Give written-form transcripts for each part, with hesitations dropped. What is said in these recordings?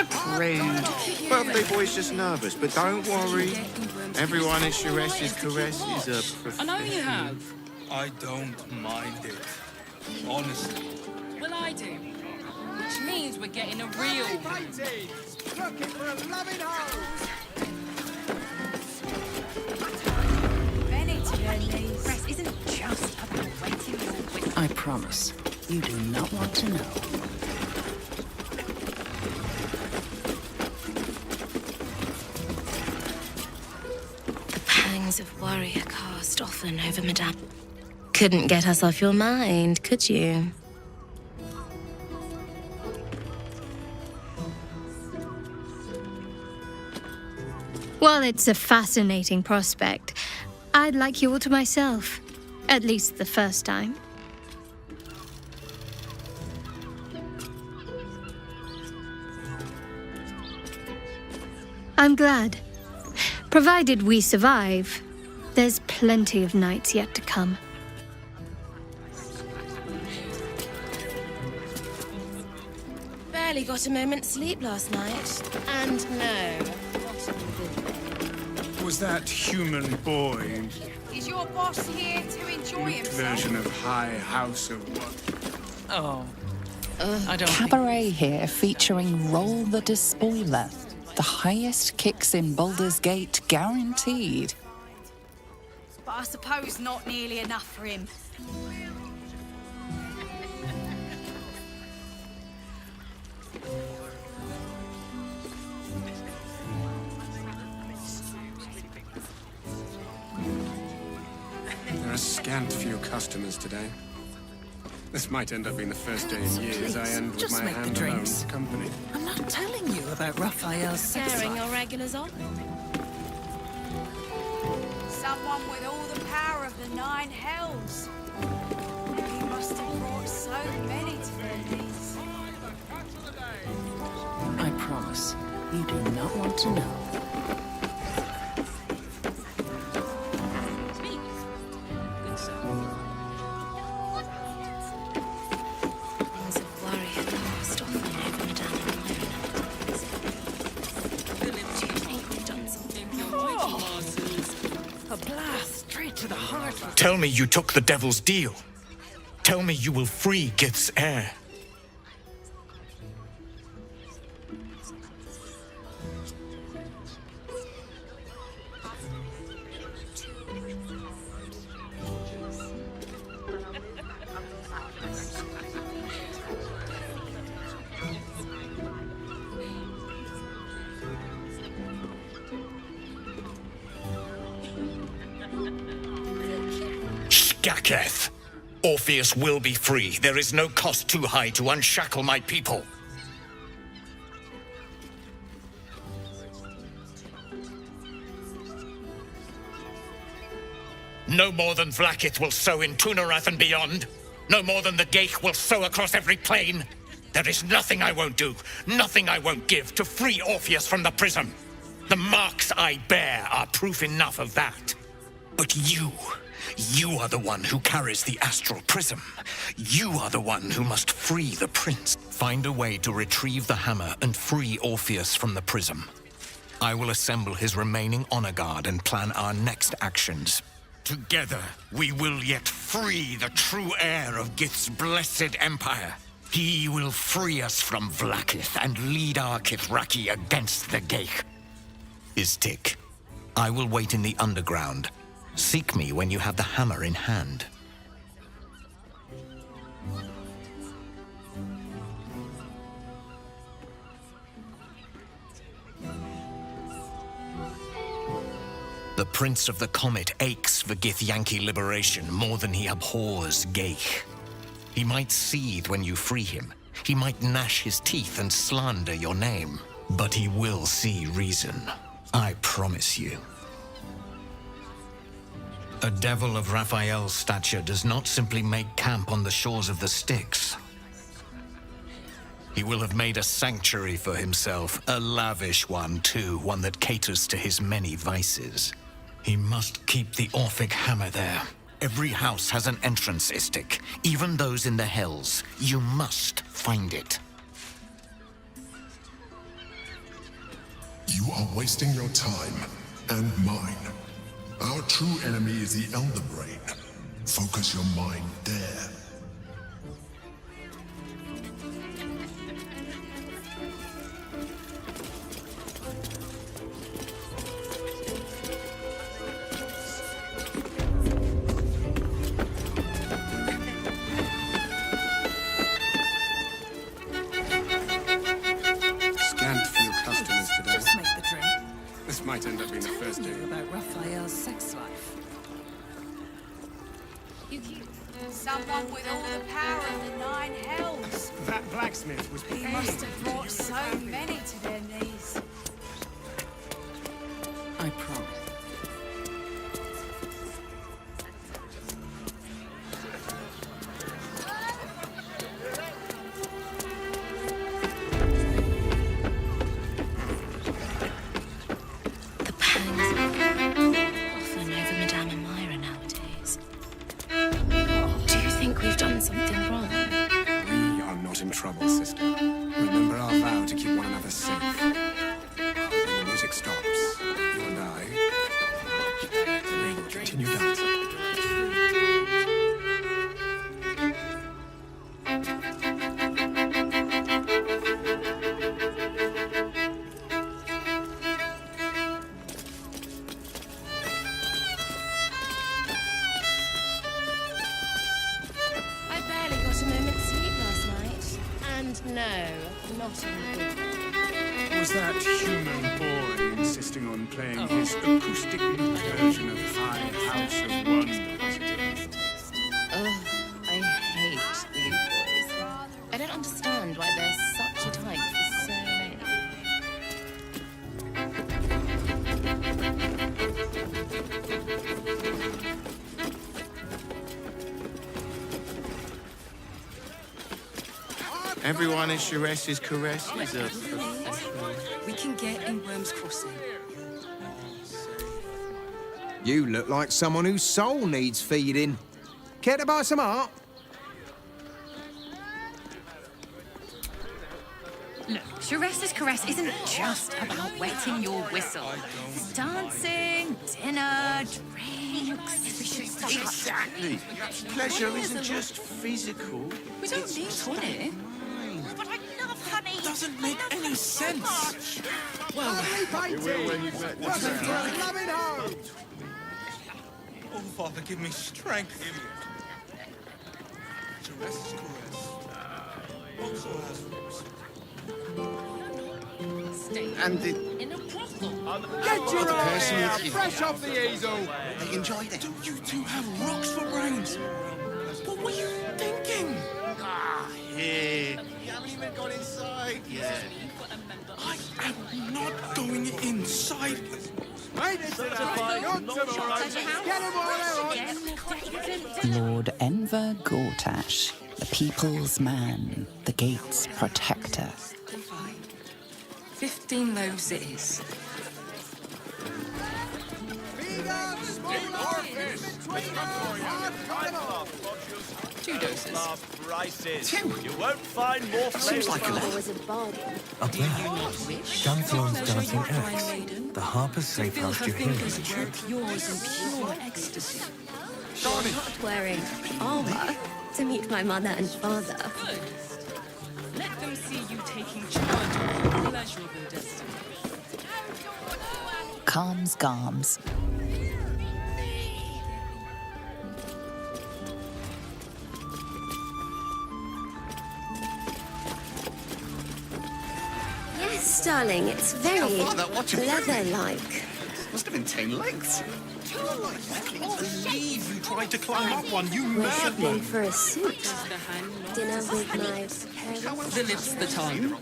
a prude. Birthday boy's just nervous, but don't worry. Everyone at Sharesh's caress is a I know you have. I don't mind it. Honestly. Well, I do. Which means we're getting a real... Looking for a loving home. Rest isn't just about waiting with... I promise, you do not want to know. The pangs of worry are cast often over Madame. Couldn't get us off your mind, could you? Well, it's a fascinating prospect. I'd like you all to myself. At least the first time. I'm glad. Provided we survive, there's plenty of nights yet to come. Barely got a moment's sleep last night. And no, not a good thing. Was that human boy Is your boss here to enjoy weak himself? version of High House of what? Oh, I don't think... cabaret here featuring Roll the Despoiler. The highest kicks in Baldur's Gate guaranteed. But I suppose not nearly enough for him. There are a scant few customers today. This might end up being the first day in years I end with just my make the hand alone drinks. company. I'm not telling you about Raphael's sex Scaring life. your regulars off? Someone with all the power of the nine hells. He must have brought so many to their knees. I promise, you do not want to know. Pangs of worry are cast often over Madame. Do you think we've done something? A blast straight to the heart. Tell me you took the devil's deal. Tell me you will free Gith's heir. Skaketh! Orpheus will be free. There is no cost too high to unshackle my people. No more than Vlaakith will sow in Tunarath and beyond. No more than the Geich will sow across every plain. There is nothing I won't do, nothing I won't give to free Orpheus from the prism. The marks I bear are proof enough of that. But you are the one who carries the astral prism. You are the one who must free the prince. Find a way to retrieve the hammer and free Orpheus from the prism. I will assemble his remaining honor guard and plan our next actions. Together, we will yet free the true heir of Gith's blessed empire. He will free us from Vlaakith and lead our Kithraki against the Geich. Istik, I will wait in the underground. Seek me when you have the hammer in hand. The Prince of the Comet aches for Githyanki liberation more than he abhors Geich. He might seethe when you free him. He might gnash his teeth and slander your name. But he will see reason. I promise you. A devil of Raphael's stature does not simply make camp on the shores of the Styx. He will have made a sanctuary for himself, a lavish one too, one that caters to his many vices. He must keep the Orphic hammer there. Every house has an entrance, Istik, even those in the hells. You must find it. You are wasting your time, and mine. Our true enemy is the Elder Brain. Focus your mind there. Scant few customers today. Just make the drink. This might end up being the first day. About Raphael's sex life. Someone with all the power of the nine hells. That blacksmith was He must have brought so many to their knees. I promise. The pangs often over Madame Amira nowadays. Do you think we've done something wrong? We are not in trouble, sister. Remember our vow to keep one another safe. When the music stops, you and I will continue dancing. I barely got a moment's sleep last night. And no, not in a good way. Was that human boy insisting on playing his acoustic version of High House of Wonders? Ugh, I hate Luke boys. I don't understand why they're such a type for so many. Everyone at Sharess's caresses are We can get in Worm's Crossing. You look like someone whose soul needs feeding. Care to buy some art? Look, Sharessa's caress isn't just about wetting your whistle. It's dancing, dinner, drinks. exactly. Pleasure isn't just physical. We don't need honey. But I love honey. Doesn't make any sense. Lovely painting! Welcome to a loving home! Oh, Father, give me strength. And the In a brothel. Get your eye person out! with you. Fresh off the easel! they enjoyed it. You two have rocks for brains. What were you thinking? Here. You haven't even got inside yet. I am not going inside. Made it today! Got tomorrow! Get them all out! Lord Enver Gortash, the people's man, the gate's protector. 15 loaves it is. Bigger, smaller, in between us, cut them off! 2 doses. Prices. You won't find more Seems like a lot. Up there, Gunthorne's dancing axe. The Harper's safe Feel house her you hear. fingers choke yours in pure ecstasy. Not wearing armor to meet my mother and father. Good. Let them see you taking charge of your pleasurable destiny. Calms Garms. Yes, darling, it's very leather-like. Must have been 10 lengths. I can't believe you tried to climb up one, you We're shopping madman. for a suit. The hand, not Dinner the with hand. my parents. The lips, the tongue.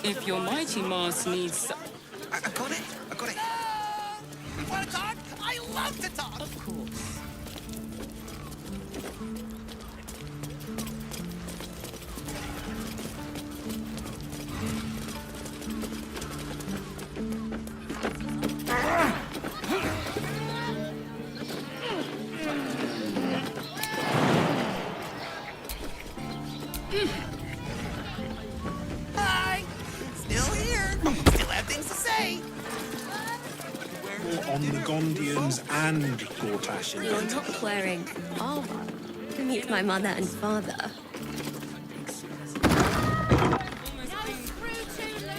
If your mighty Mars needs... I got it. I got it. You want to talk? I love to talk! Of course. Hi! Still here! Still have things to say! war on the Gondians and Gortash. You're not wearing armor to meet my mother and father.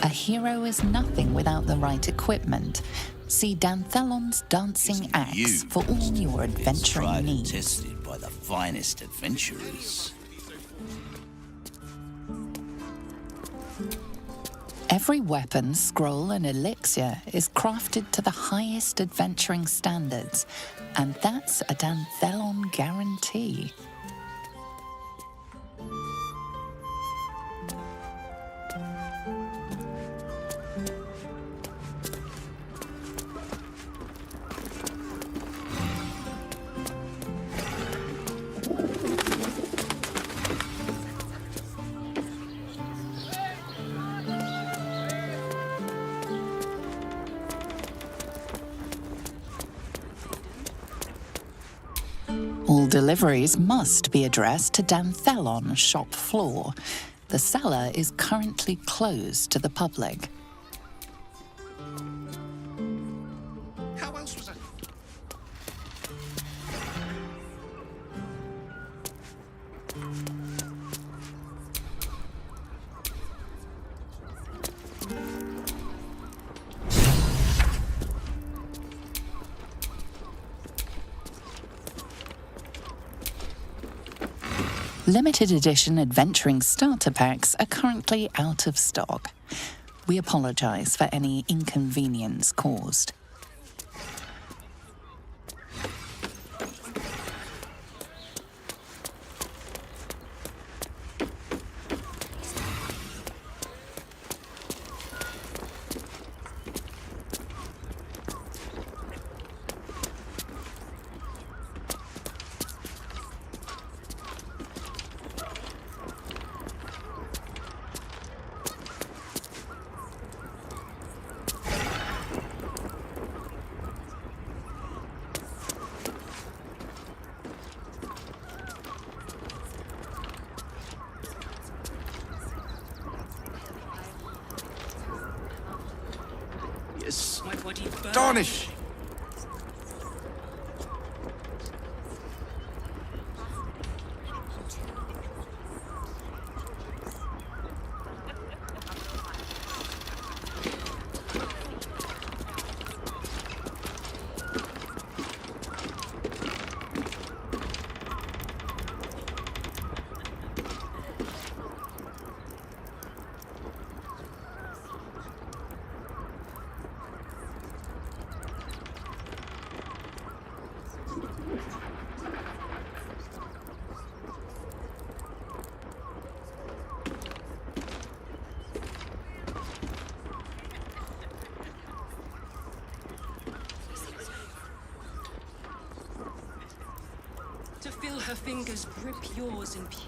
A hero is nothing without the right equipment. See Danthelon's dancing axe for all your adventuring needs. Tested by the finest adventurers. Every weapon, scroll, and elixir is crafted to the highest adventuring standards, and that's a Danthelon guarantee. All deliveries must be addressed to Danthelon shop floor. The cellar is currently closed to the public. How else was I? Limited edition adventuring starter packs are currently out of stock. We apologize for any inconvenience caused. Astonishing. To feel her fingers grip yours in peace.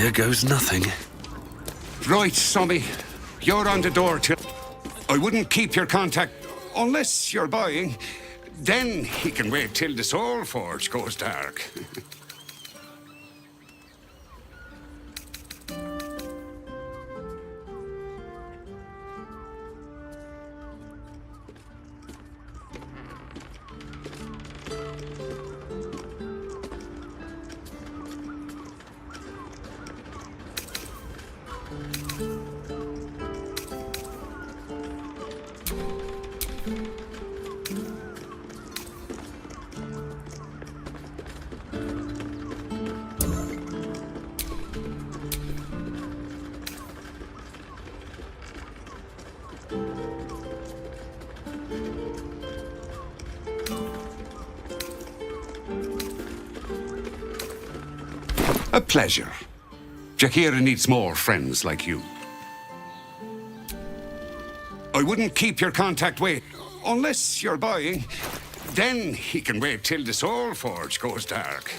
Here goes nothing. Right, Sommy. You're on the door till... I wouldn't keep your contact unless you're buying. Then he can wait till the Soul Forge goes dark. A pleasure. Jakira needs more friends like you. I wouldn't keep your contact wait unless you're buying. Then he can wait till the Soul Forge goes dark.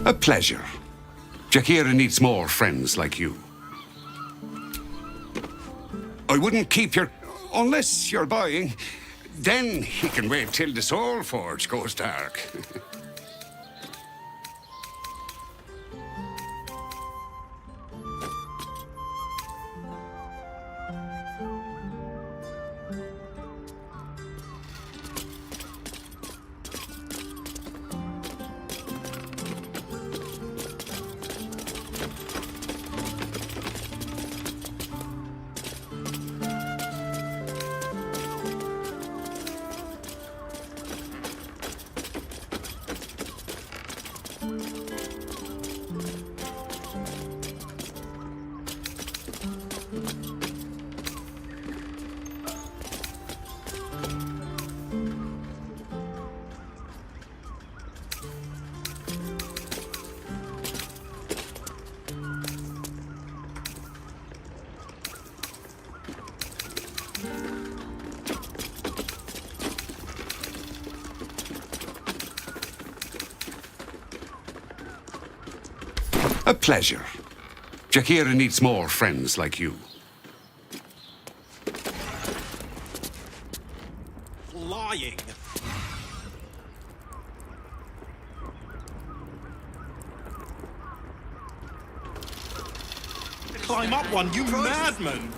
A pleasure. Jakira needs more friends like you. I wouldn't keep your... unless you're buying. Then he can wait till the Soul Forge goes dark. A pleasure. Jakira needs more friends like you. Lying. Climb up one, you madman!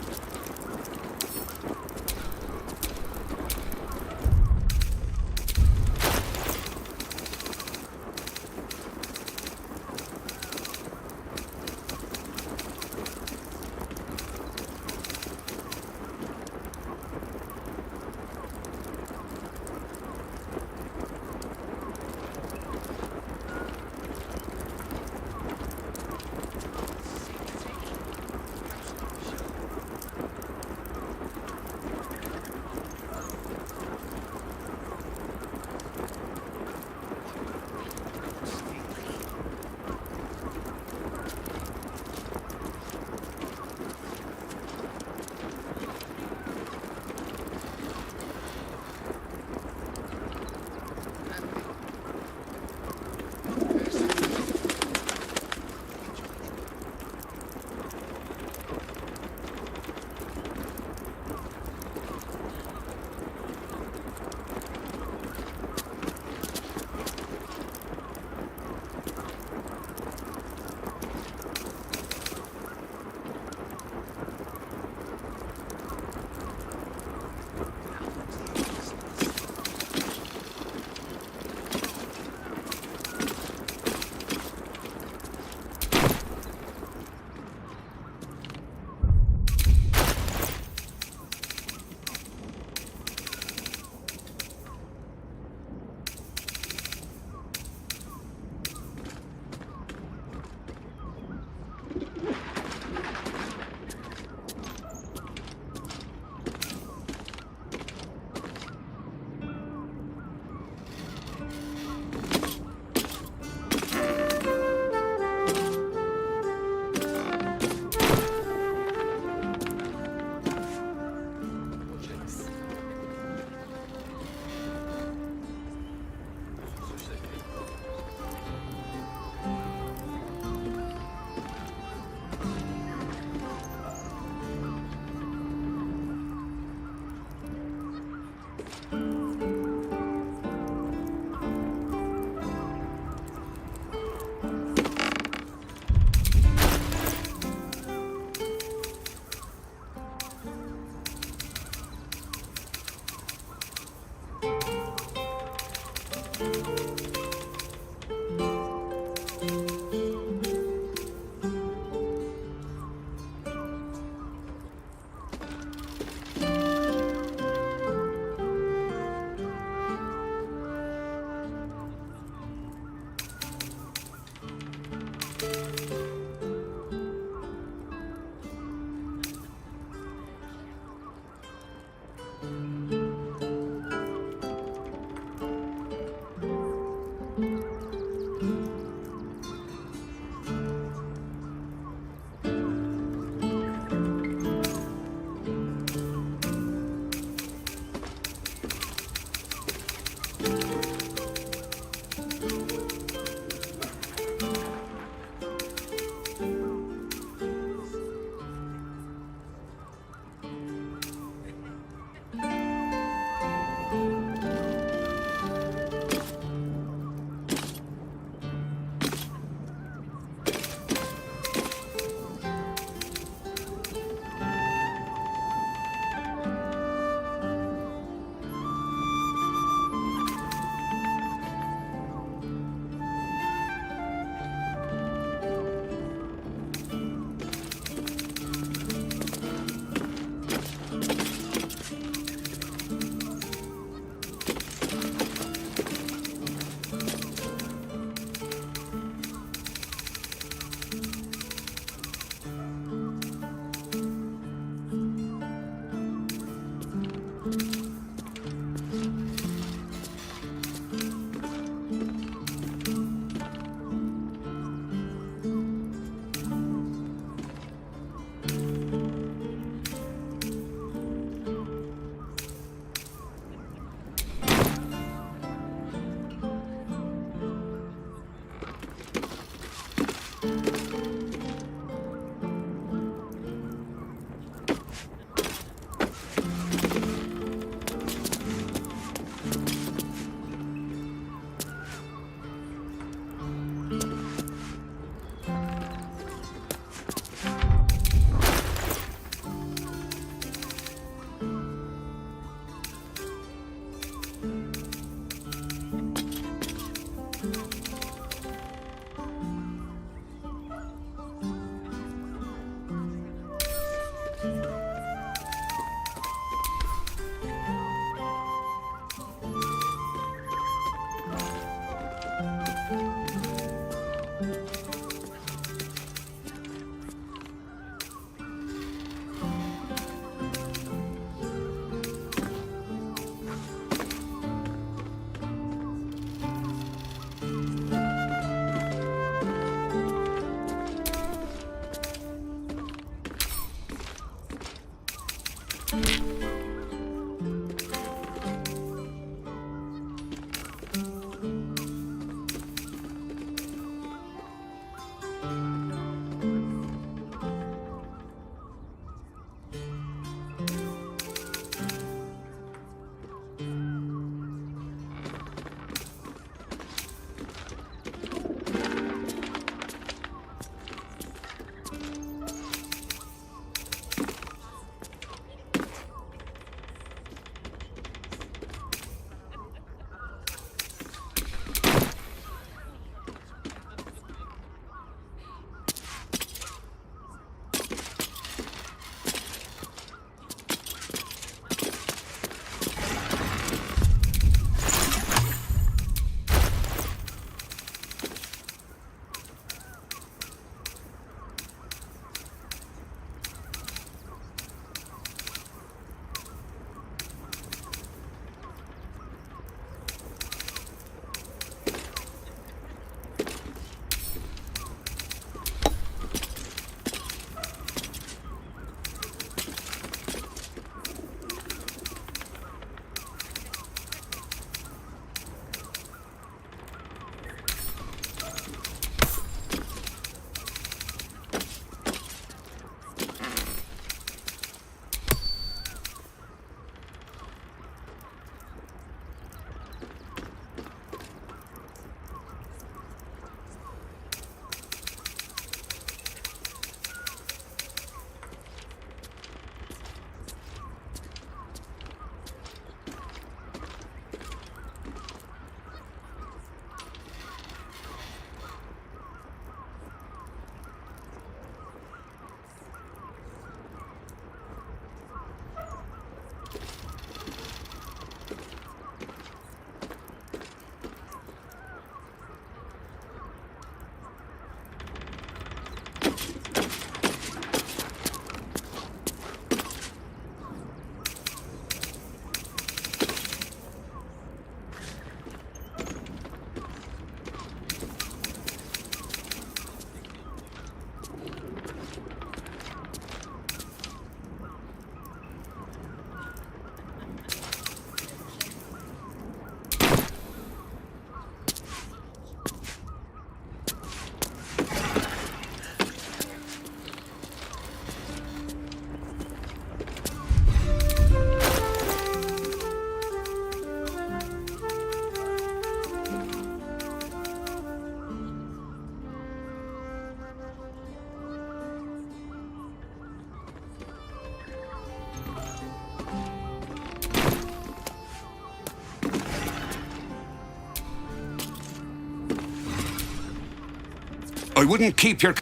I wouldn't keep your...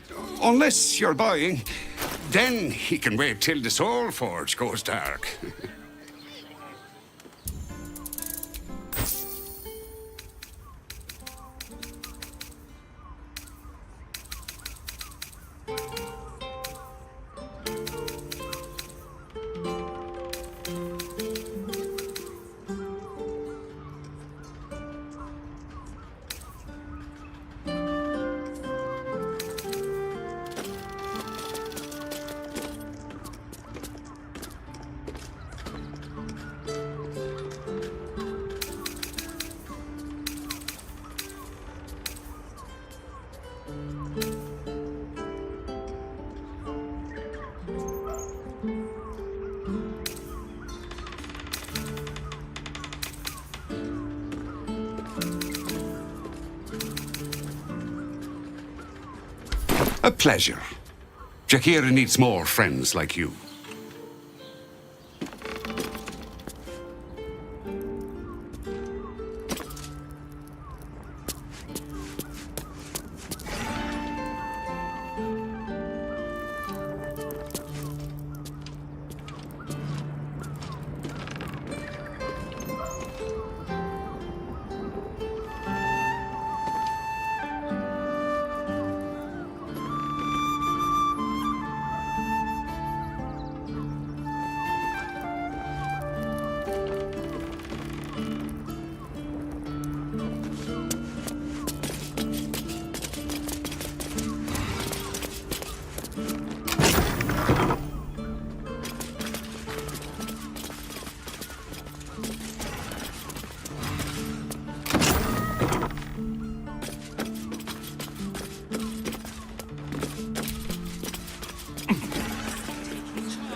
Unless you're buying, then he can wait till the Soul Forge goes dark. A pleasure. Jakira needs more friends like you.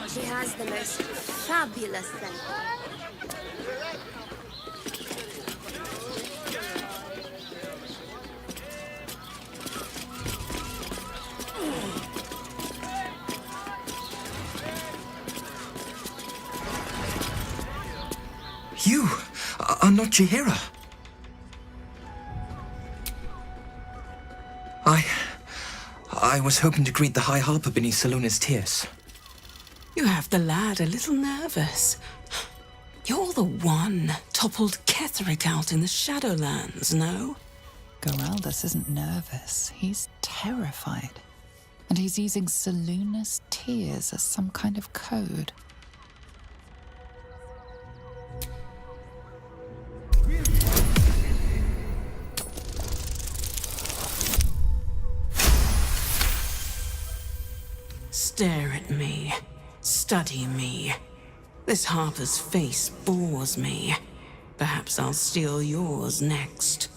She has the most fabulous thing. You are not Jaheira. I was hoping to greet the High Harper beneath Salona's tears. You have the lad a little nervous. You're the one toppled Ketheric out in the Shadowlands, no? Geraldus isn't nervous. He's terrified. And he's using Salona's tears as some kind of code. Stare at me. Study me. This Harper's face bores me. Perhaps I'll steal yours next.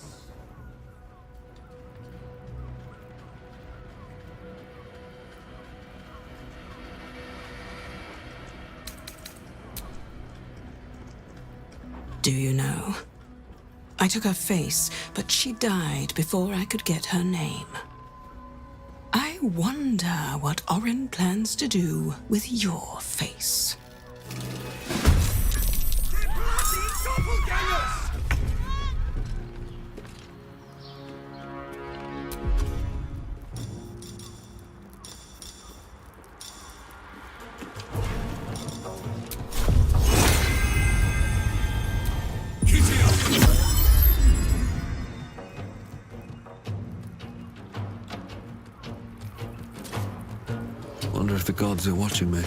Do you know? I took her face, but she died before I could get her name. I wonder what Orin plans to do with your face. Wonder if the gods are watching me.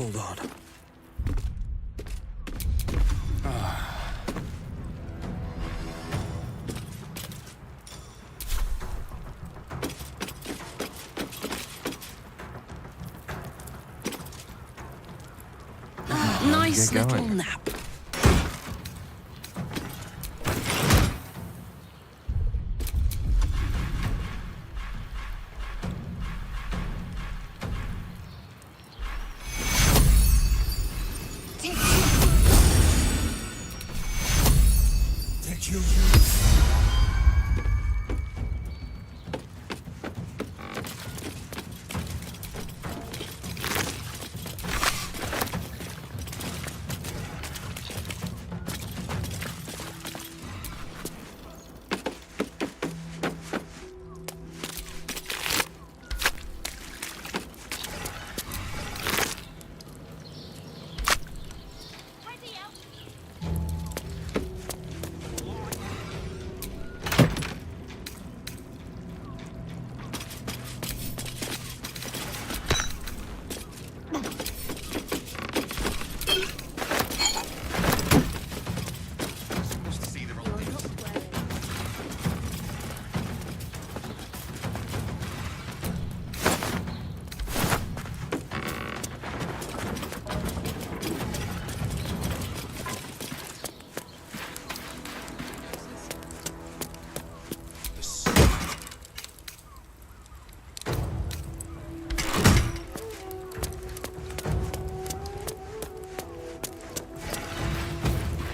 Hold on. Nice Get little going. nap. Take you.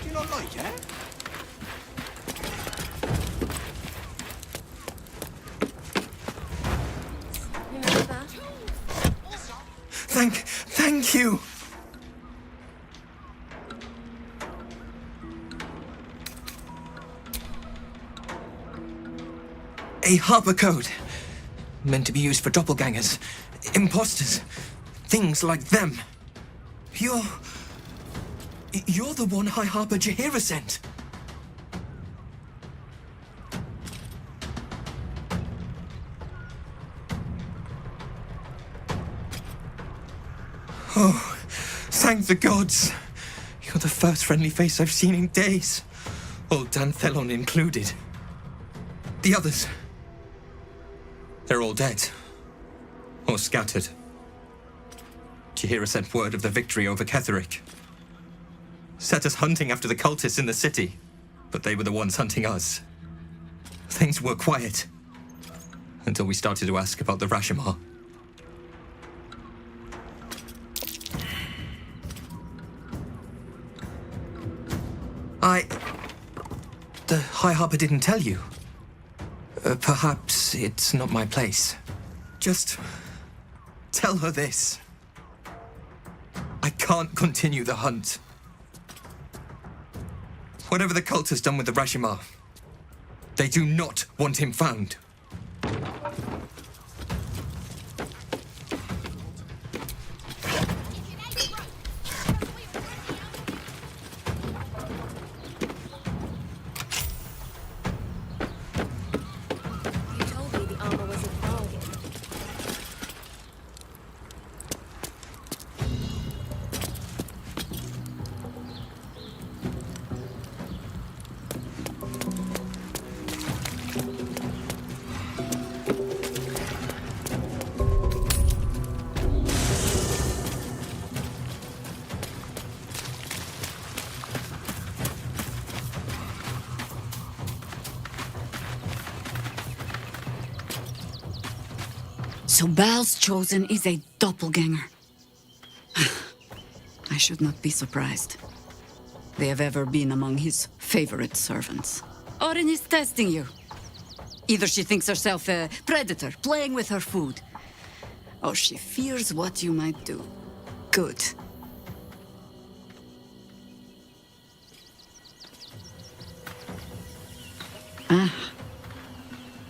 Do you not like it? Thank you. A Harper code. Meant to be used for doppelgangers, imposters, things like them. You're the one High Harper Jaheira sent. Oh, thank the gods. You're the first friendly face I've seen in days. Old Dan Thelon included. The others, they're all dead. Or scattered. Jaheira sent word of the victory over Ketheric. Set us hunting after the cultists in the city, but they were the ones hunting us. Things were quiet. Until we started to ask about the Rashomar. The High Harper didn't tell you. Perhaps it's not my place. Just tell her this. I can't continue the hunt. Whatever the cult has done with the Rashomar, they do not want him found. So Bal's chosen is a doppelganger. I should not be surprised. They have ever been among his favorite servants. Orin is testing you. Either she thinks herself a predator, playing with her food, or she fears what you might do. Good.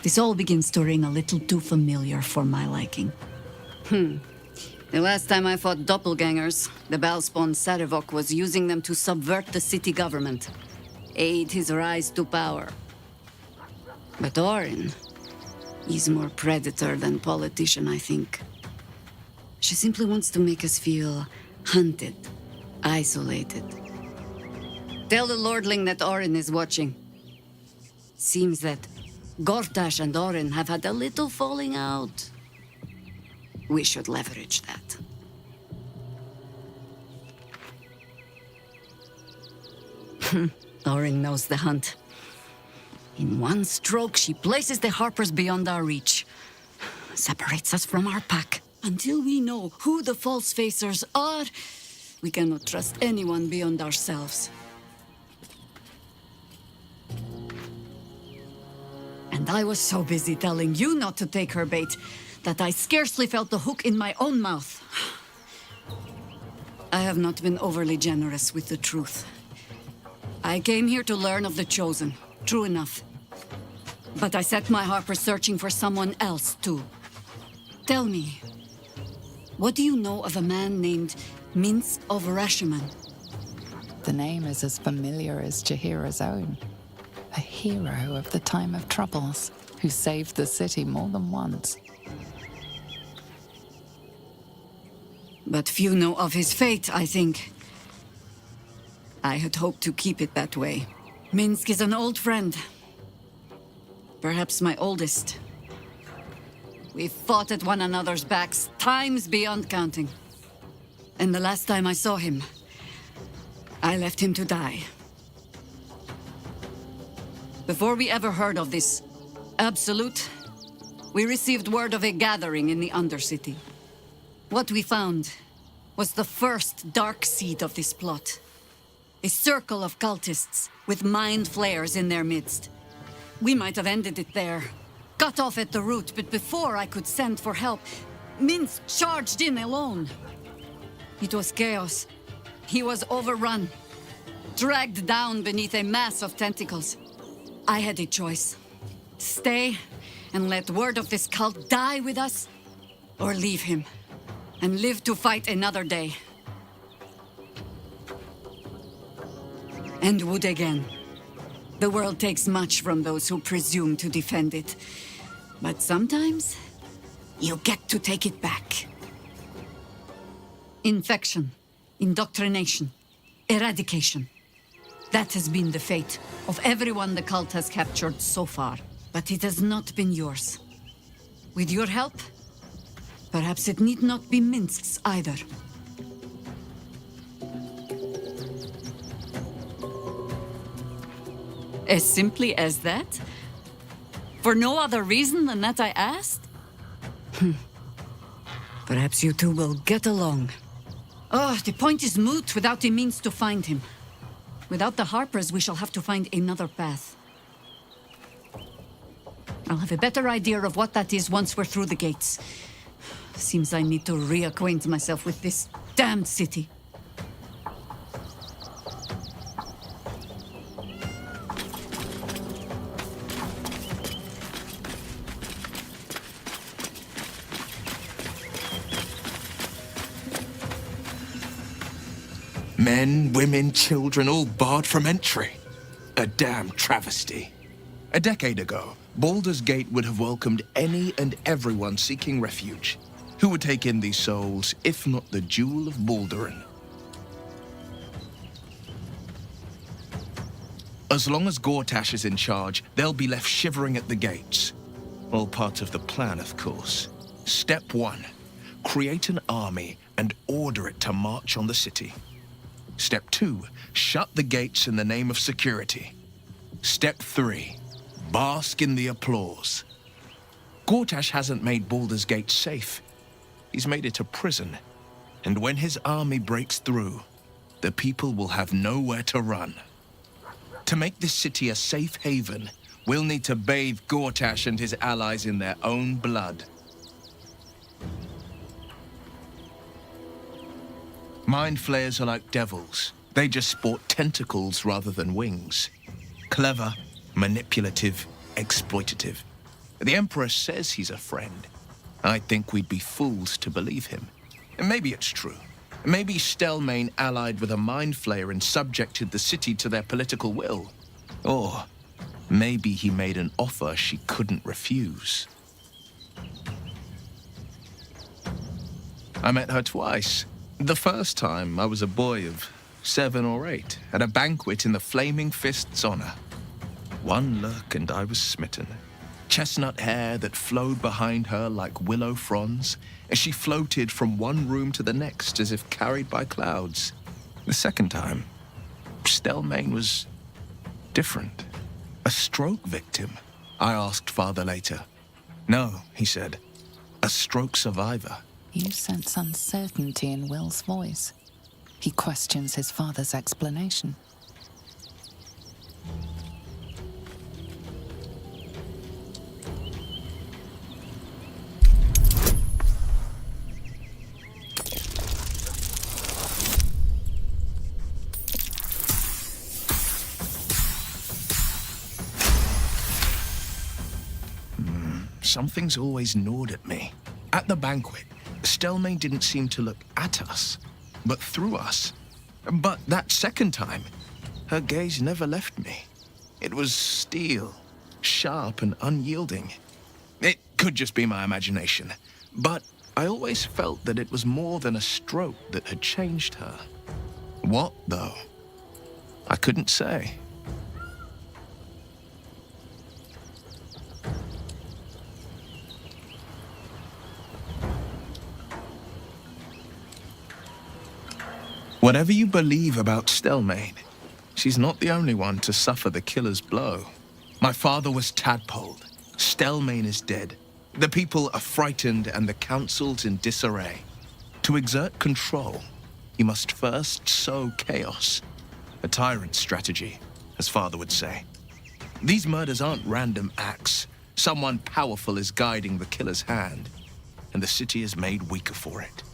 This all begins to ring a little too familiar for my liking. The last time I fought doppelgangers, the Balspawn Sarevok was using them to subvert the city government, aid his rise to power. But Orin, he's more predator than politician, I think. She simply wants to make us feel Hunted. Isolated. Tell the Lordling that Orin is watching. Seems that Gortash and Orin have had a little falling out. We should leverage that. Orin knows the hunt. In one stroke, she places the Harpers beyond our reach. Separates us from our pack. Until we know who the false facers are, we cannot trust anyone beyond ourselves. And I was so busy telling you not to take her bait that I scarcely felt the hook in my own mouth. I have not been overly generous with the truth. I came here to learn of the Chosen, true enough. But I set my Harper searching for someone else, too. Tell me, what do you know of a man named Minsk of Rashiman? The name is as familiar as Jahira's own. A hero of the time of troubles, who saved the city more than once. But few know of his fate, I think. I had hoped to keep it that way. Minsk is an old friend. Perhaps my oldest. We've fought at one another's backs times beyond counting. And the last time I saw him, I left him to die. Before we ever heard of this Absolute, we received word of a gathering in the Undercity. What we found was the first dark seed of this plot. A circle of cultists with mind flayers in their midst. We might have ended it there, cut off at the root, but before I could send for help, Minsk charged in alone. It was chaos. He was overrun, dragged down beneath a mass of tentacles. I had a choice. Stay and let word of this cult die with us, or leave him and live to fight another day. And would again. The world takes much from those who presume to defend it. But sometimes, you get to take it back. Infection, indoctrination, eradication. That has been the fate of everyone the cult has captured so far. But it has not been yours. With your help, perhaps it need not be Minsk's either. As simply as that? For no other reason than that I asked? Perhaps you two will get along. Oh, the point is moot without the means to find him. Without the Harpers, we shall have to find another path. I'll have a better idea of what that is once we're through the gates. Seems I need to reacquaint myself with this damned city. Men, women, children, all barred from entry. A damn travesty. A decade ago, Baldur's Gate would have welcomed any and everyone seeking refuge. Who would take in these souls, if not the Jewel of Baldurin? As long as Gortash is in charge, they'll be left shivering at the gates. All part of the plan, of course. Step 1. Create an army and order it to march on the city. Step 2. Shut the gates in the name of security. Step 3. Bask in the applause. Gortash hasn't made Baldur's Gate safe. He's made it a prison. And when his army breaks through, the people will have nowhere to run. To make this city a safe haven, we'll need to bathe Gortash and his allies in their own blood. Mind flayers are like devils. They just sport tentacles rather than wings. Clever, manipulative, exploitative. The Emperor says he's a friend. I think we'd be fools to believe him. And maybe it's true. Maybe Stelmane allied with a mind flayer and subjected the city to their political will. Or maybe he made an offer she couldn't refuse. I met her twice. The first time I was a boy of 7 or 8 at a banquet in the Flaming Fist's honor. One look and I was smitten. Chestnut hair that flowed behind her like willow fronds as she floated from one room to the next as if carried by clouds. The second time, Stelmane was different. A stroke victim, I asked Father later. No, he said, a stroke survivor. You sense uncertainty in Will's voice. He questions his father's explanation. Something's always gnawed at me. At the banquet, Stelmane didn't seem to look at us, but through us. But that second time, her gaze never left me. It was steel, sharp and unyielding. It could just be my imagination, but I always felt that it was more than a stroke that had changed her. What, though? I couldn't say. Whatever you believe about Stelmane, she's not the only one to suffer the killer's blow. My father was tadpoled. Stelmane is dead. The people are frightened and the council's in disarray. To exert control, you must first sow chaos. A tyrant's strategy, as father would say. These murders aren't random acts. Someone powerful is guiding the killer's hand, and the city is made weaker for it.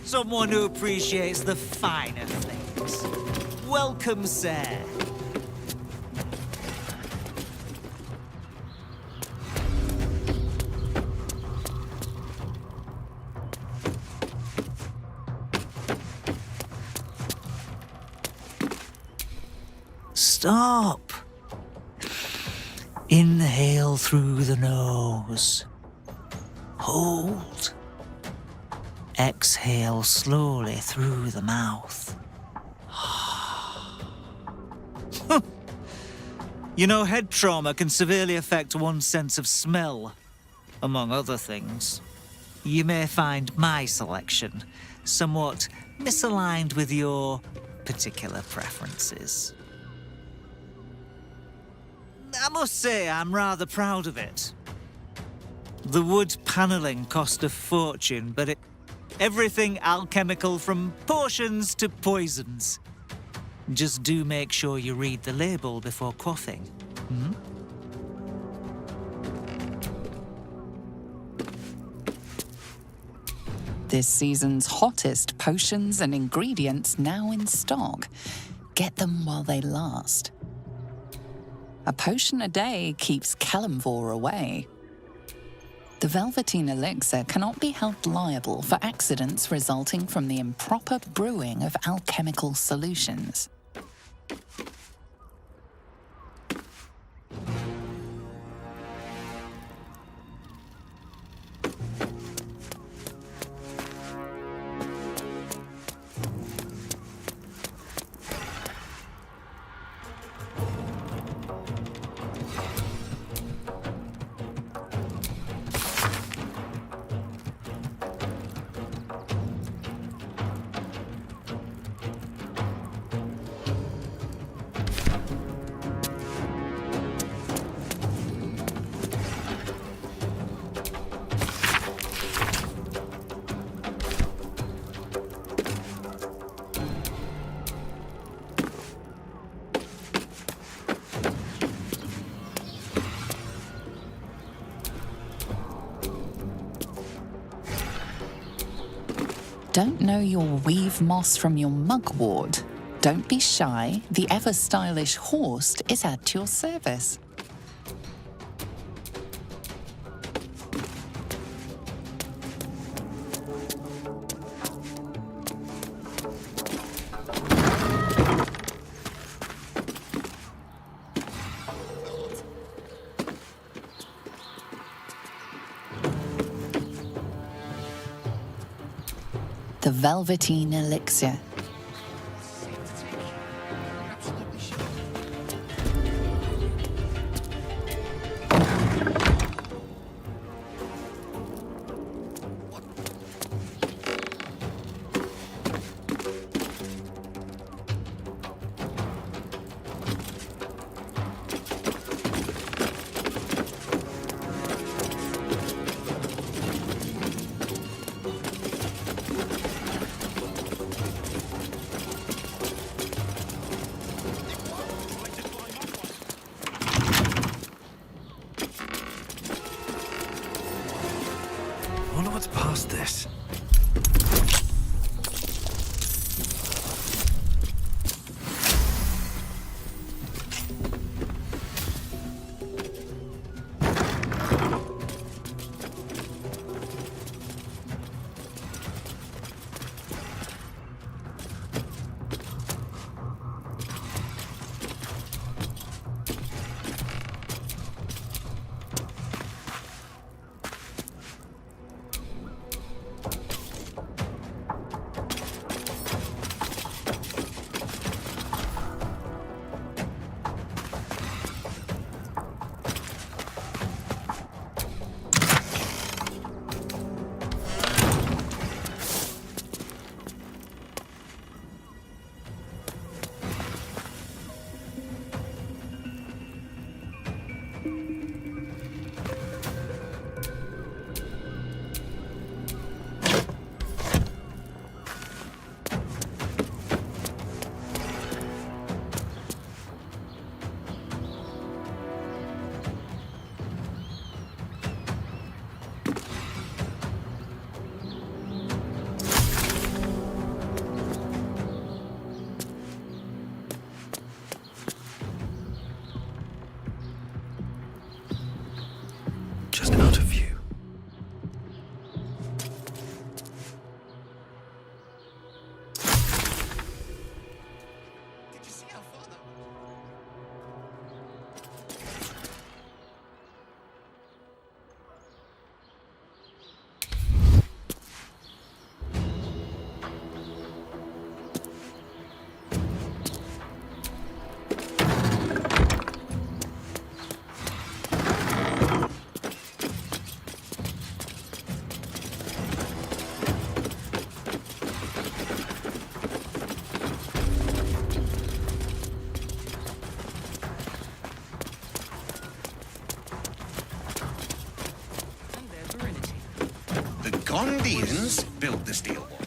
Someone who appreciates the finer things. Welcome, sir. Stop. Inhale through the nose. Hold. Exhale slowly through the mouth. You know, head trauma can severely affect one's sense of smell, among other things. You may find my selection somewhat misaligned with your particular preferences. I must say I'm rather proud of it. The wood paneling cost a fortune, but everything alchemical from potions to poisons. Just do make sure you read the label before quaffing. Hmm? This season's hottest potions and ingredients now in stock. Get them while they last. A potion a day keeps Kalimvor away. The Velveteen elixir cannot be held liable for accidents resulting from the improper brewing of alchemical solutions. Don't know your weave moss from your mugwort? Don't be shy. The ever-stylish Horst is at your service. The Velveteen Elixir. I wonder what's past this. Just out of view. Gondians built the steel wall.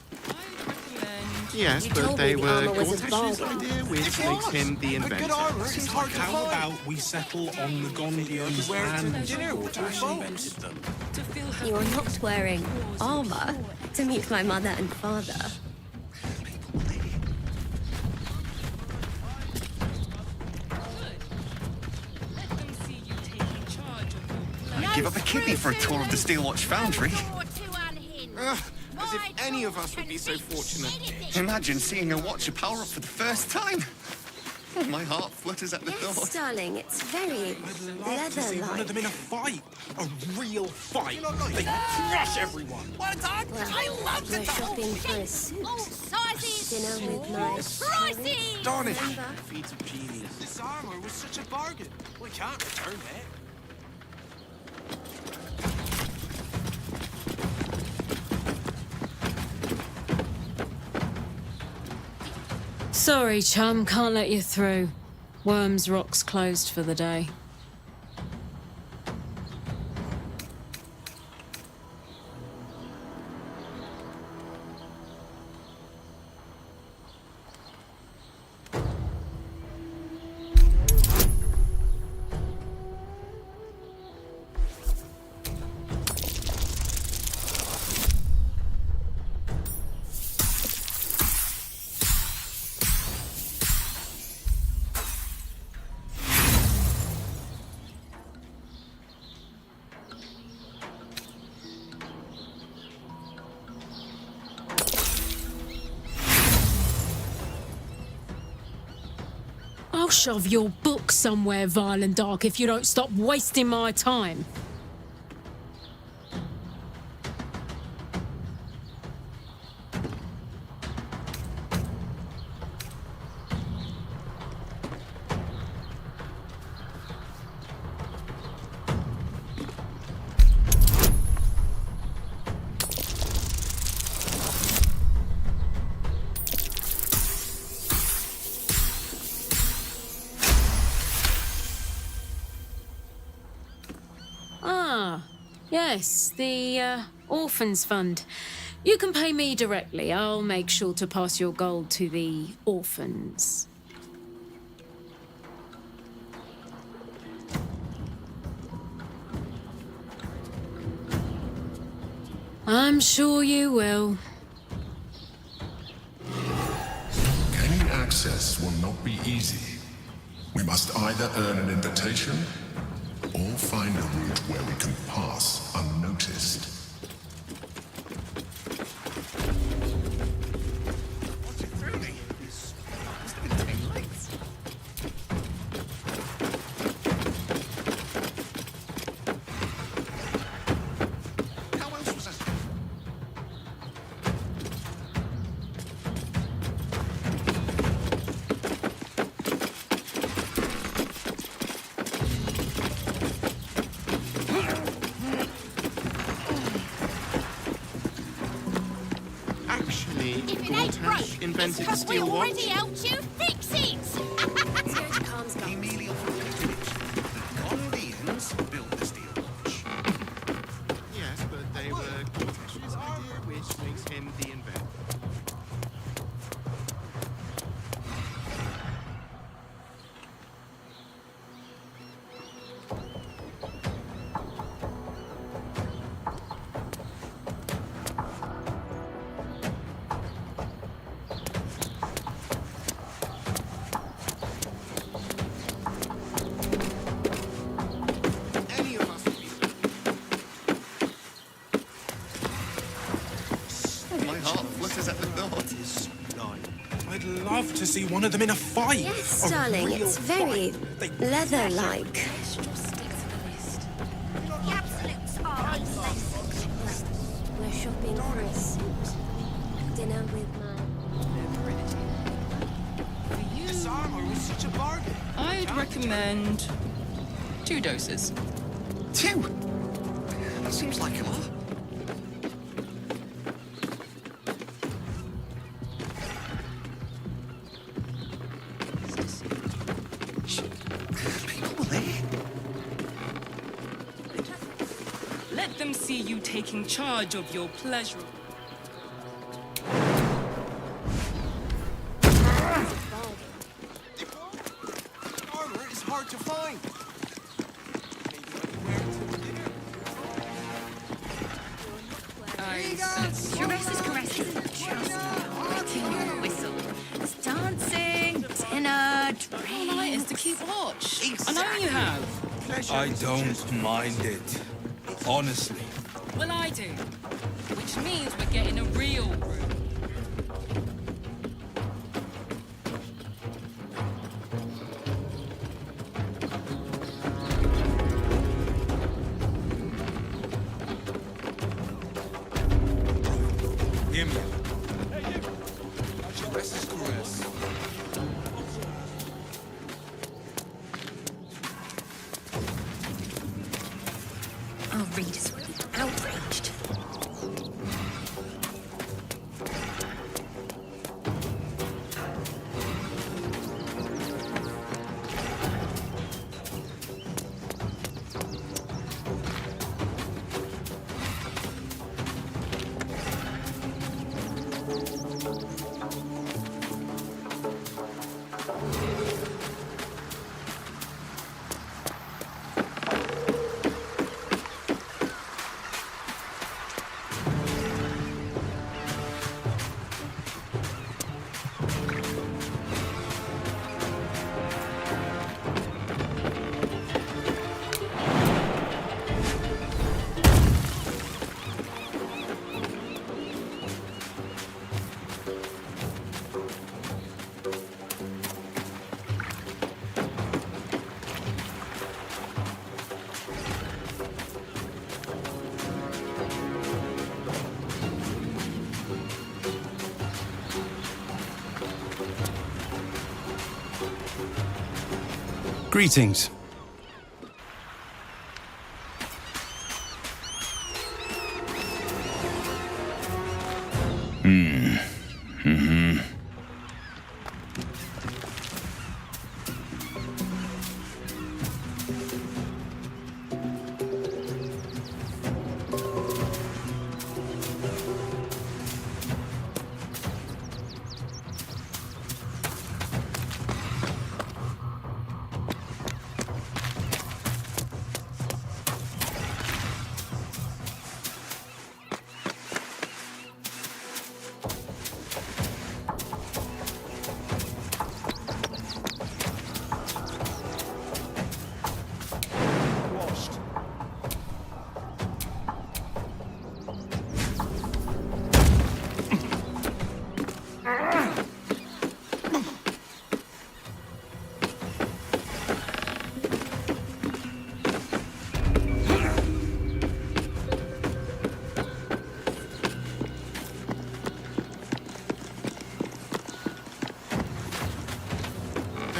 Yes, but they were Gortash's idea, which makes him the inventor. How about we settle on the Gondians and Gortash invented them? You are not wearing armor to meet my mother and father. I'd give up a kidney for a tour of the Steelwatch Foundry. As if any of us would be so fortunate. Imagine seeing a watcher power up for the first time. Oh, my heart flutters at the thought. Darling, it's very See one of them in a fight. A real fight. They crush everyone. Well, we're shopping for a suit. Dinner with my prices. Darnish. Feet of genius. This armor was such a bargain. We can't return it. Sorry, chum, can't let you through. Worms Rock's closed for the day. I'll shove your book somewhere vile and dark if you don't stop wasting my time. Yes, the Orphans Fund. You can pay me directly. I'll make sure to pass your gold to the orphans. I'm sure you will. Gaining access will not be easy. We must either earn an invitation or find a route where we can pass unnoticed. Invented the steel watch. Already helped you fix it! Let's go to Khan's guns. Gondians built the steel watch. Yes, but they were Cortesh's idea, which makes him the inventor. I'd love to see one of them in a fight. Yes, darling, it's very leather-like. We're shopping for a suit. Dinner with This armor was such a bargain. I'd recommend 2 doses. 2? That seems like a lot. Let them see you taking charge of your pleasure. Armor is hard to find. Shiressa's caress isn't just about wetting your whistle. It's dancing, dinner, drinks. All night is to keep watch. I know you have. I don't mind it. Honestly. Well, I do. Which means we're getting a real room. Hear me. Shiressa's caress. Our readers will be outraged. Greetings.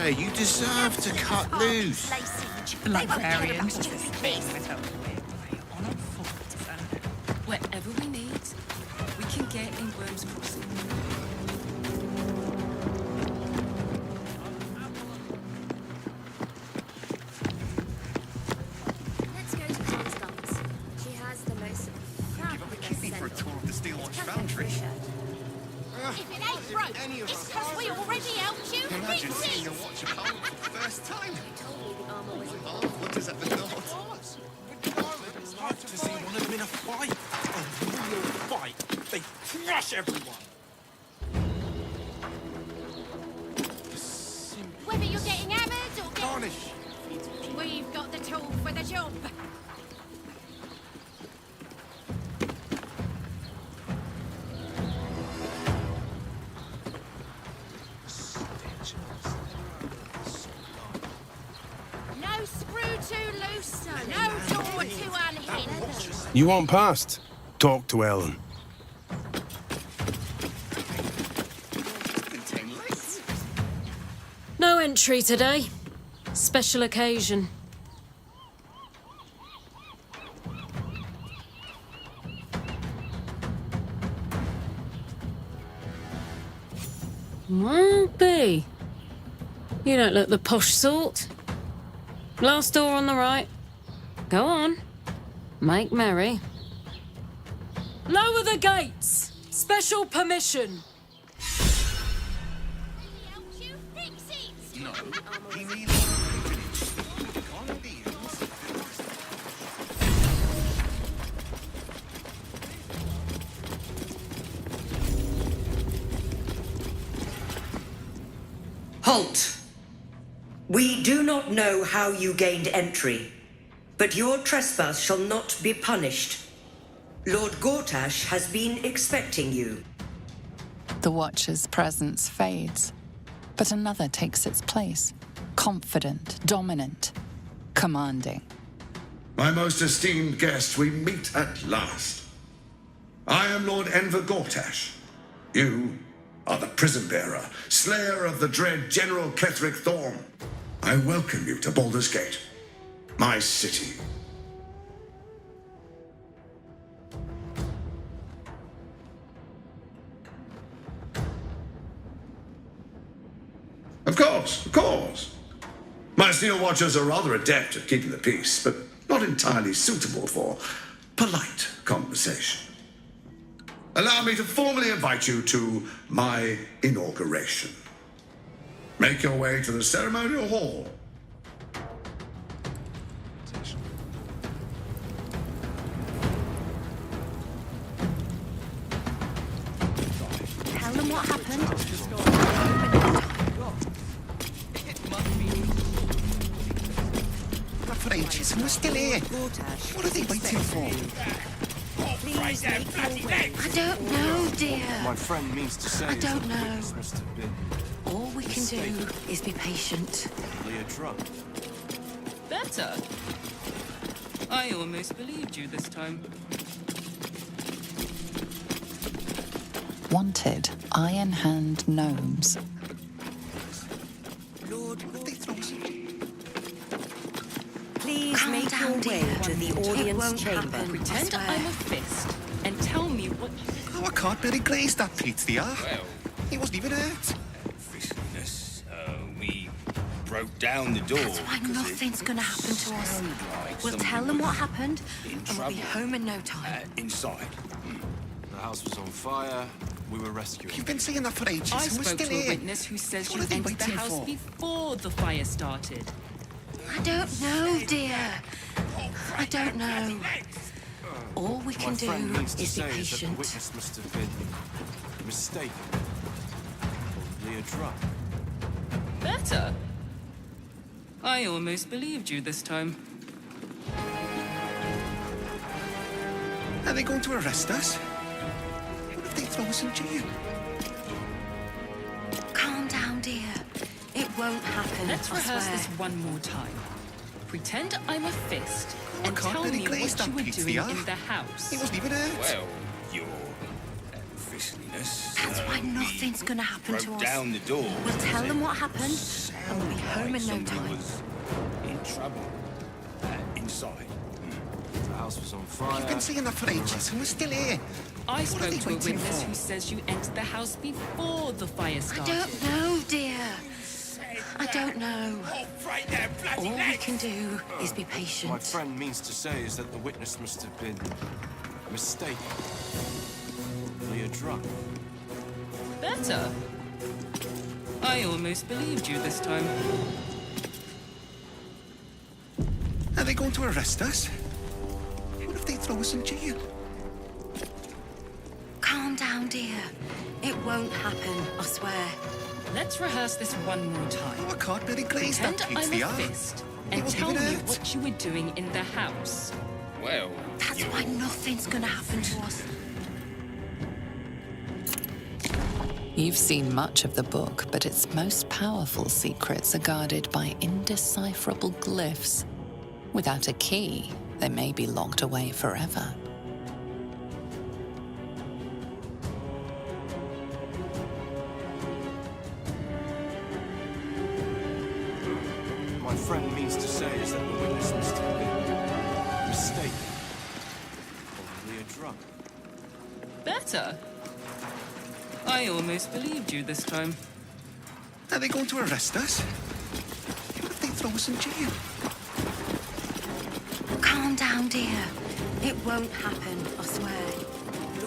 Hey, you deserve to cut loose. Librarians just being with her. Whatever we need, we can get in Worm's Crossing. Let's go to Tom's Guns. She has the most fabulous For a tour of the Steelwatch Foundry. If it ain't broke, it's because we already helped you Imagine fix seeing it. your watch apart for the first time. You told me the armor was What does that mean? It's like to see one of them in a fight. A real fight. They crush everyone. Whether you're getting hammered or getting... We've got the tool for the job. No screw too loose, no door too unhinged. You want past? Talk to Ellen. No entry today. Special occasion. Won't be. You don't look the posh sort. Last door on the right. Go on. Make merry. Lower the gates. Special permission. No, he means Halt! We do not know how you gained entry, but your trespass shall not be punished. Lord Gortash has been expecting you. The Watcher's presence fades, but another takes its place. Confident, dominant, commanding. My most esteemed guest, we meet at last. I am Lord Enver Gortash. You are the prison bearer, slayer of the dread General Ketheric Thorm. I welcome you to Baldur's Gate, my city. Of course. My Steel Watchers are rather adept at keeping the peace, but not entirely suitable for polite conversation. Allow me to formally invite you to my inauguration. Make your way to the ceremonial hall. Tell them what happened. for ages and we're still here. What are they waiting for? I don't know, dear. My friend means to say I don't know. must have been All we can do is be patient. Leah drunk. Better. I almost believed you this time. Wanted Iron Hand gnomes. Lord, what have they thrown? Please make your way to the audience chamber. Pretend I'm a fist and tell me what. Oh, I can't really glaze that Pete's the art. Well, He wasn't even hurt. fishiness. We broke down the door. That's why nothing's gonna happen to us. We'll tell them what happened, and we'll be home in no time. Inside. The house was on fire. We were rescuing. You've been saying that for ages. I and we're spoke still to a here. witness who says What you are they entered the waiting house for? before the fire started. I don't know, dear. I don't know. All we can My friend do means to is be say is that the patient. witness must have been mistaken. Probably a drug. Better. I almost believed you this time. Are they going to arrest us? What if they throw us in jail? Calm down, dear. It won't happen. Let's I rehearse swear. this one more time. Pretend I'm a fist and can't tell really me glaze what you that were Pete's doing the art. in the house. He wasn't even hurt. Well, your fishiness. That's why nothing's gonna happen to broke us. down the door. We'll tell them what happened, and we'll be home in no Somebody time. was in trouble. Inside. The house was on fire. You've been saying that for ages, and we're still here. I What are spoke they to a waiting witness for? who says you entered the house before the fire I started. don't know, dear. I don't know. All we can do is be My patient. friend means to say is that the witness must have been mistaken. Probably a drug. Better. I almost believed you this time. Are they going to arrest us? What if they throw us in jail? Calm down, dear. It won't happen, I swear. Let's rehearse this one more time. Oh, I can't really glaze that Pretend Pete's I'm the a art. fist He and wasn't tell even me hurt. what you were doing in the house. Well, That's why nothing's gonna happen to us. You've seen much of the book, but its most powerful secrets are guarded by indecipherable glyphs. Without a key, they may be locked away forever. My friend means to say is that the witness must have been mistaken. Probably a drug. Better. I almost believed you this time. Are they going to arrest us? What if they throw us in jail? Calm down, dear. It won't happen, I swear.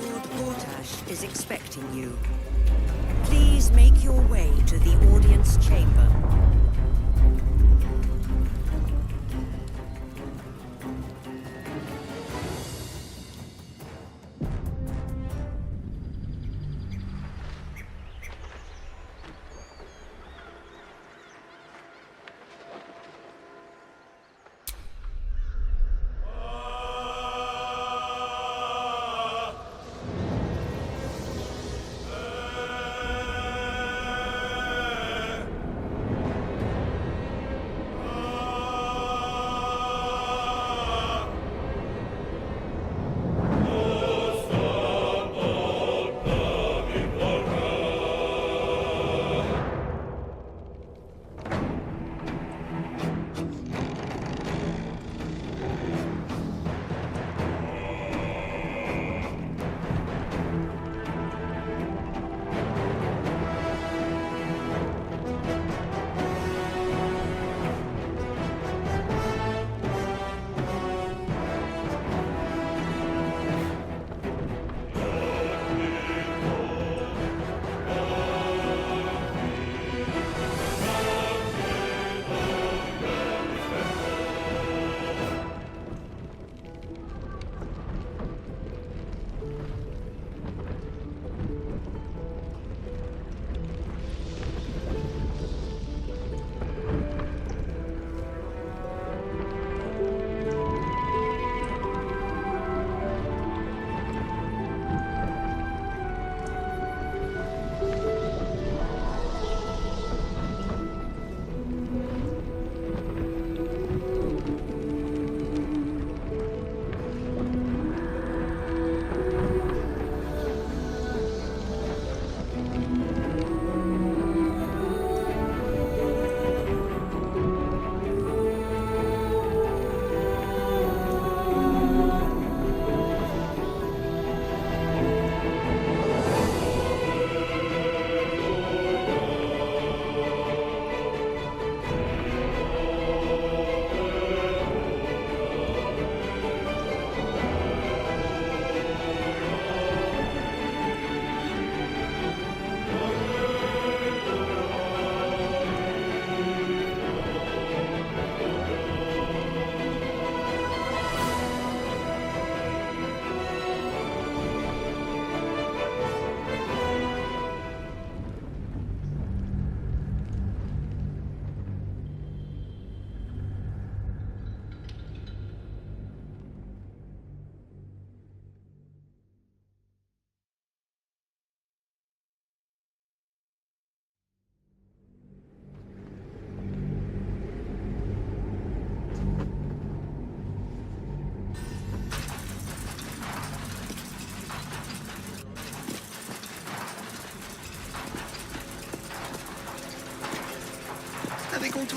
Lord Gortash is expecting you. Please make your way to the audience chamber.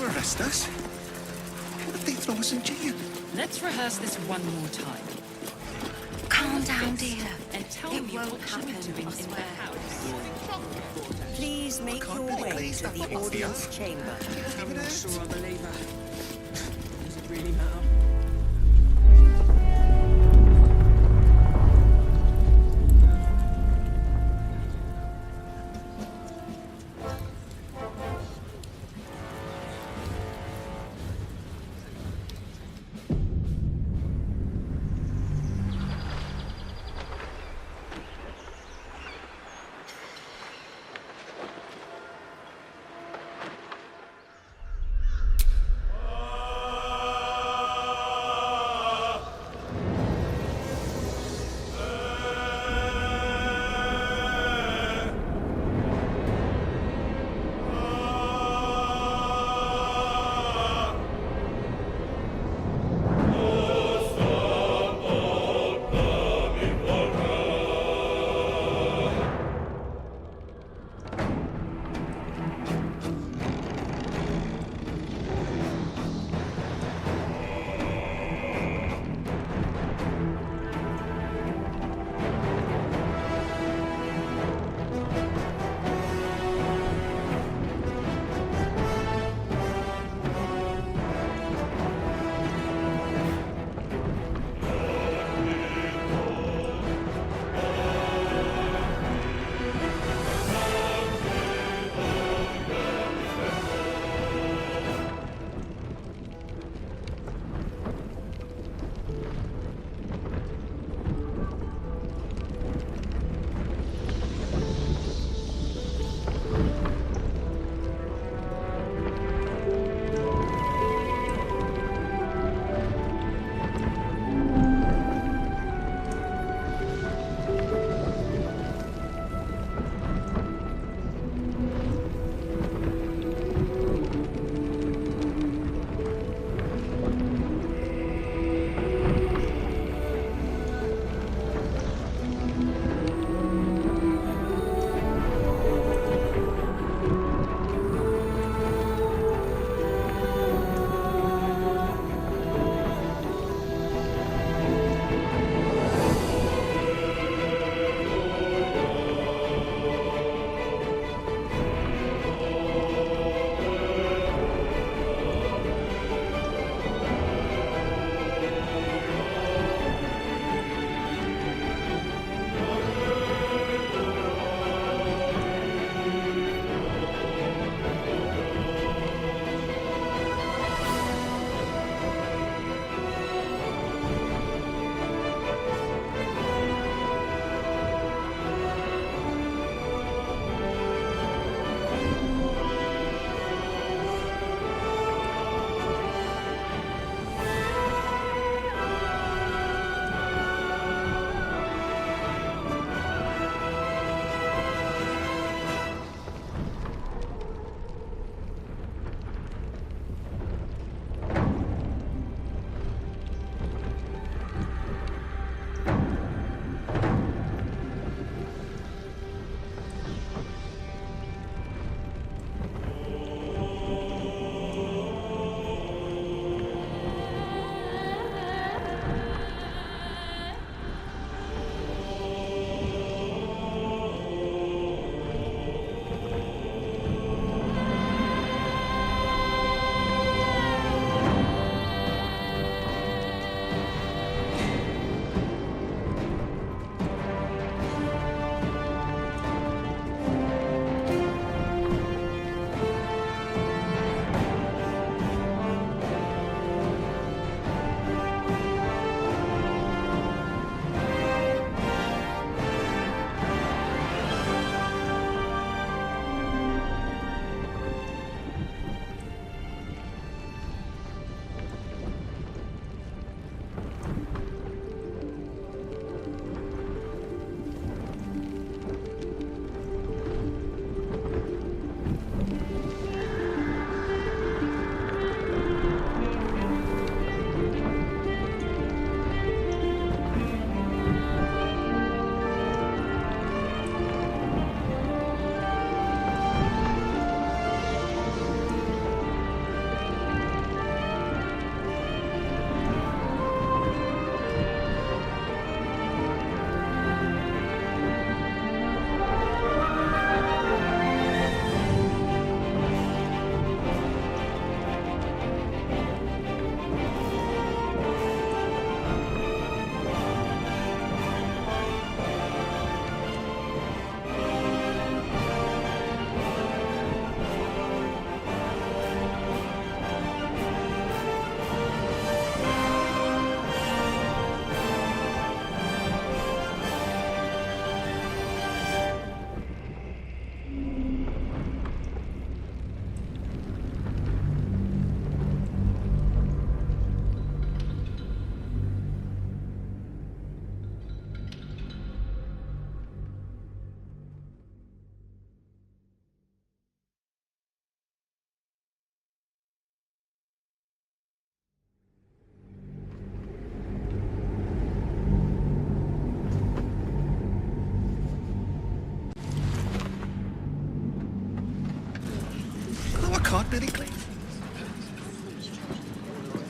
to arrest us? They throw us in jail. Let's rehearse this one more time. Calm down, dear. And tell It me won't what you're happen, doing I in the swear. house. Please make your way to the audience chamber. I'm not sure I believe her. Does it really matter?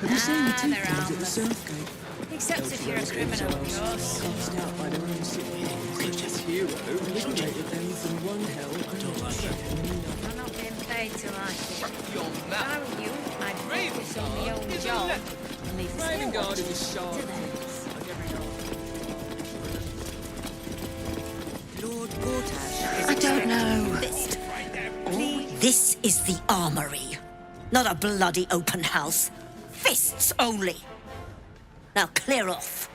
Have you seen the two they're things at the harmless. Southgate? Except if you're a criminal, of course. Cast out by their own city. Such as hero liberated them from one hell and I'm not being paid to like it. If I were you, I'd focus on my own job and leave the Raining steel guard in the watches shard. to theirs. Lord Gortash is I don't know. Fist. This is the armory, not a bloody open house. Fists only. Now clear off.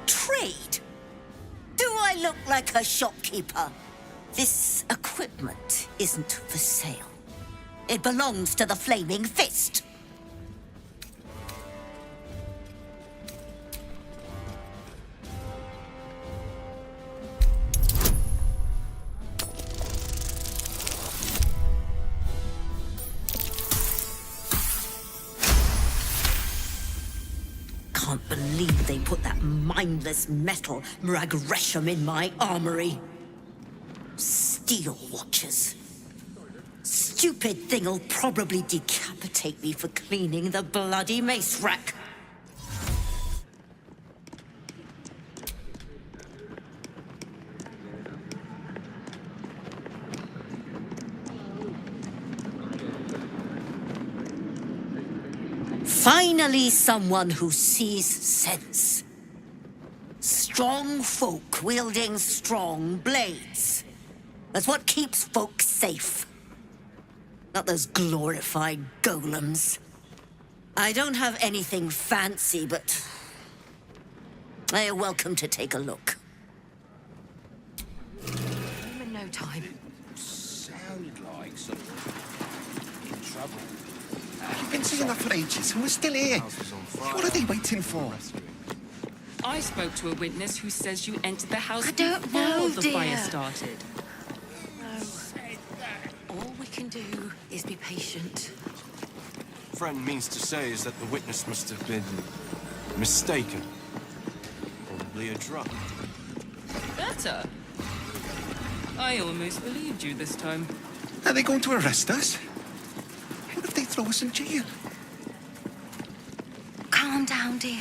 Trade? Do I look like a shopkeeper? This equipment isn't for sale. It belongs to the Flaming Fist. Can't believe they put that mindless metal Mragresham in my armory. Steel watches. Stupid thing'll probably decapitate me for cleaning the bloody mace rack. Finally, someone who sees sense. Strong folk wielding strong blades. That's what keeps folk safe. Not those glorified golems. I don't have anything fancy, but you're welcome to take a look. I'm in no time. Sound like something in trouble. You've been saying that for ages, and we're still here. What are they waiting for? I spoke to a witness who says you entered the house I don't before know, the dear. fire started. No. All we can do is be patient. Friend means to say is that the witness must have been mistaken. Probably a drug. Better. I almost believed you this time. Are they going to arrest us? What if they throw us in jail? Calm down, dear.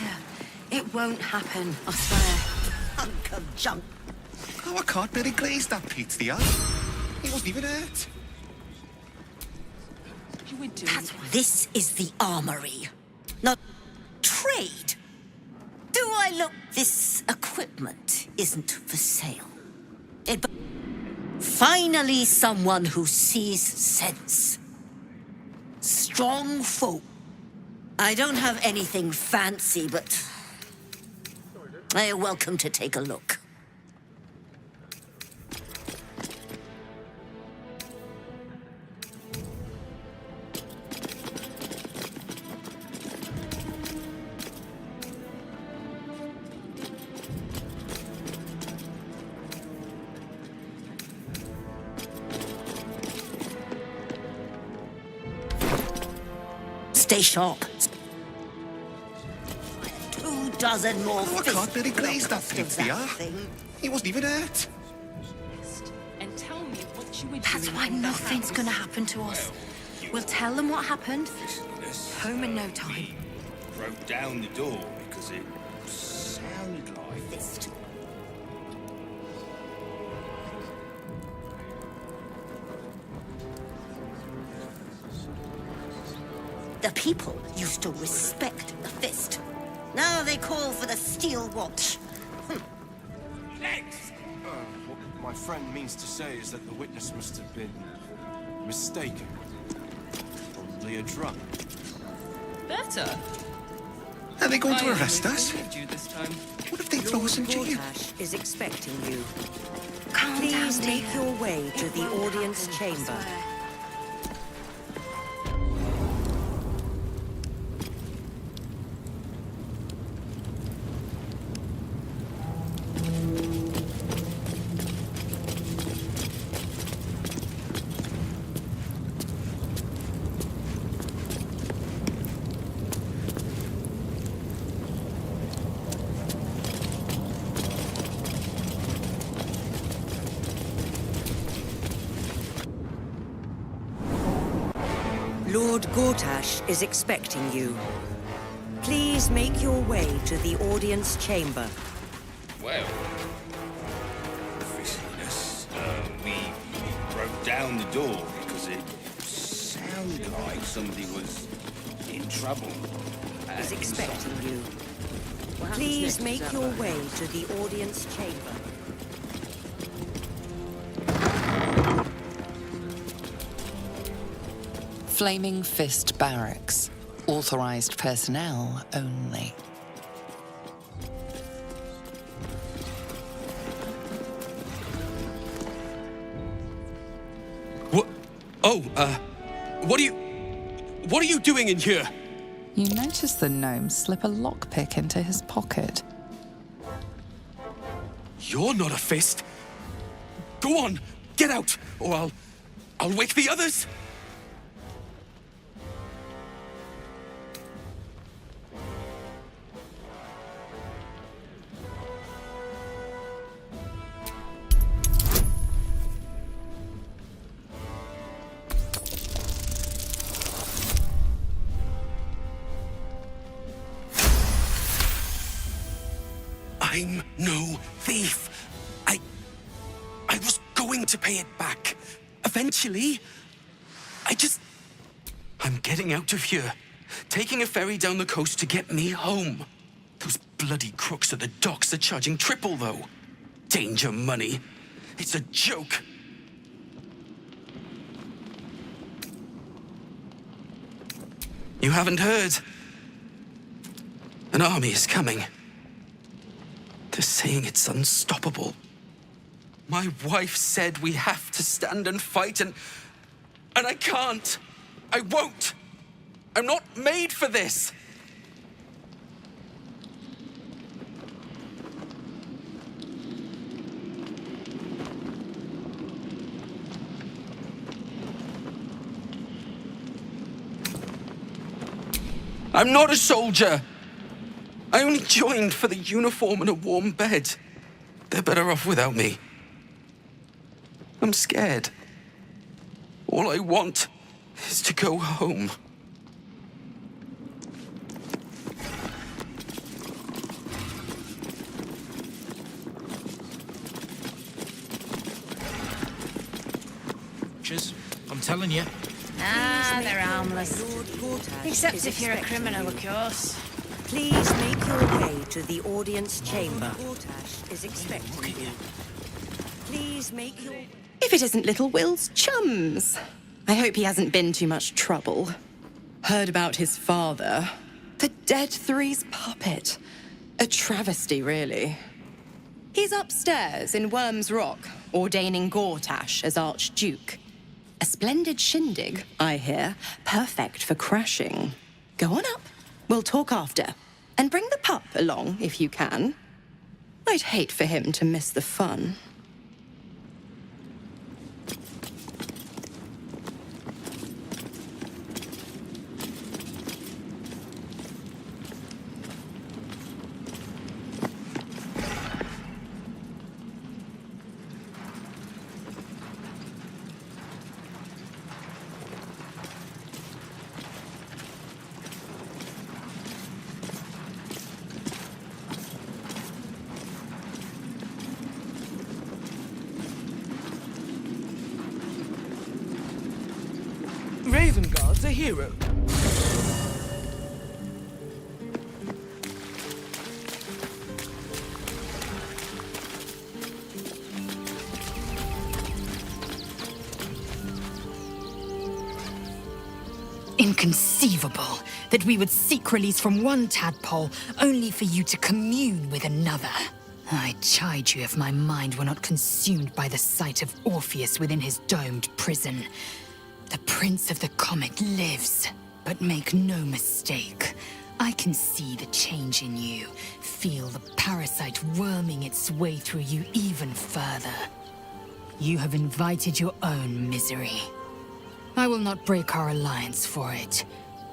It won't happen, I swear. Hunk of junk. Oh, I can't really glaze that Pete, the other. He wasn't even hurt. You were doing This is the armory, not trade. Do I look? This equipment isn't for sale. Finally, someone who sees sense. Strong folk. I don't have anything fancy, but you're welcome to take a look. Stay sharp. 24 more Oh, I can't really glaze that Pete, of the that other. thing. He wasn't even hurt. and tell me what you were That's doing why in the nothing's house. gonna happen to us. We'll tell them what happened. Home in no time. Broke down the door because it sounded like Fist. The people used to respect the fist. Now they call for the steel watch. What my friend means to say is that the witness must have been mistaken. Probably a drug. Better. Are they going to I arrest almost us? believed you this time. What if they throw us in jail? Gortash is expecting you. Calm down, Please dear. make your way to It the won't audience happen, I chamber. swear. Lord Gortash is expecting you. Please make your way to the audience chamber. Well, officiousness, we broke down the door because it sounded like somebody was in trouble. Is expecting you. Please make your way to the audience chamber. Flaming Fist Barracks. Authorized personnel only. What? Oh, what are you doing in here? You notice the gnome slip a lockpick into his pocket. You're not a fist. Go on, get out, or I'll wake the others. I'm no thief. I was going to pay it back. Eventually. I'm getting out of here. Taking a ferry down the coast to get me home. Those bloody crooks at the docks are charging triple, though. Danger money. It's a joke. You haven't heard? An army is coming. They're saying it's unstoppable. My wife said we have to stand and fight, and I can't. I won't. I'm not made for this. I'm not a soldier. I only joined for the uniform and a warm bed. They're better off without me. I'm scared. All I want is to go home. I'm telling you. Ah, they're harmless. Except if you're a criminal, of course. Please make your way to the audience chamber. Gortash is expecting you. Please make your... If it isn't little Will's chums. I hope he hasn't been too much trouble. Heard about his father. The Dead Three's puppet. A travesty, really. He's upstairs in Worm's Rock, ordaining Gortash as Archduke. A splendid shindig, I hear. Perfect for crashing. Go on up. We'll talk after. And bring the pup along, if you can. I'd hate for him to miss the fun. Ravenguard's a hero. Inconceivable that we would seek release from one tadpole only for you to commune with another. I'd chide you if my mind were not consumed by the sight of Orpheus within his domed prison. The Prince of the Comet lives, but make no mistake. I can see the change in you, feel the parasite worming its way through you even further. You have invited your own misery. I will not break our alliance for it,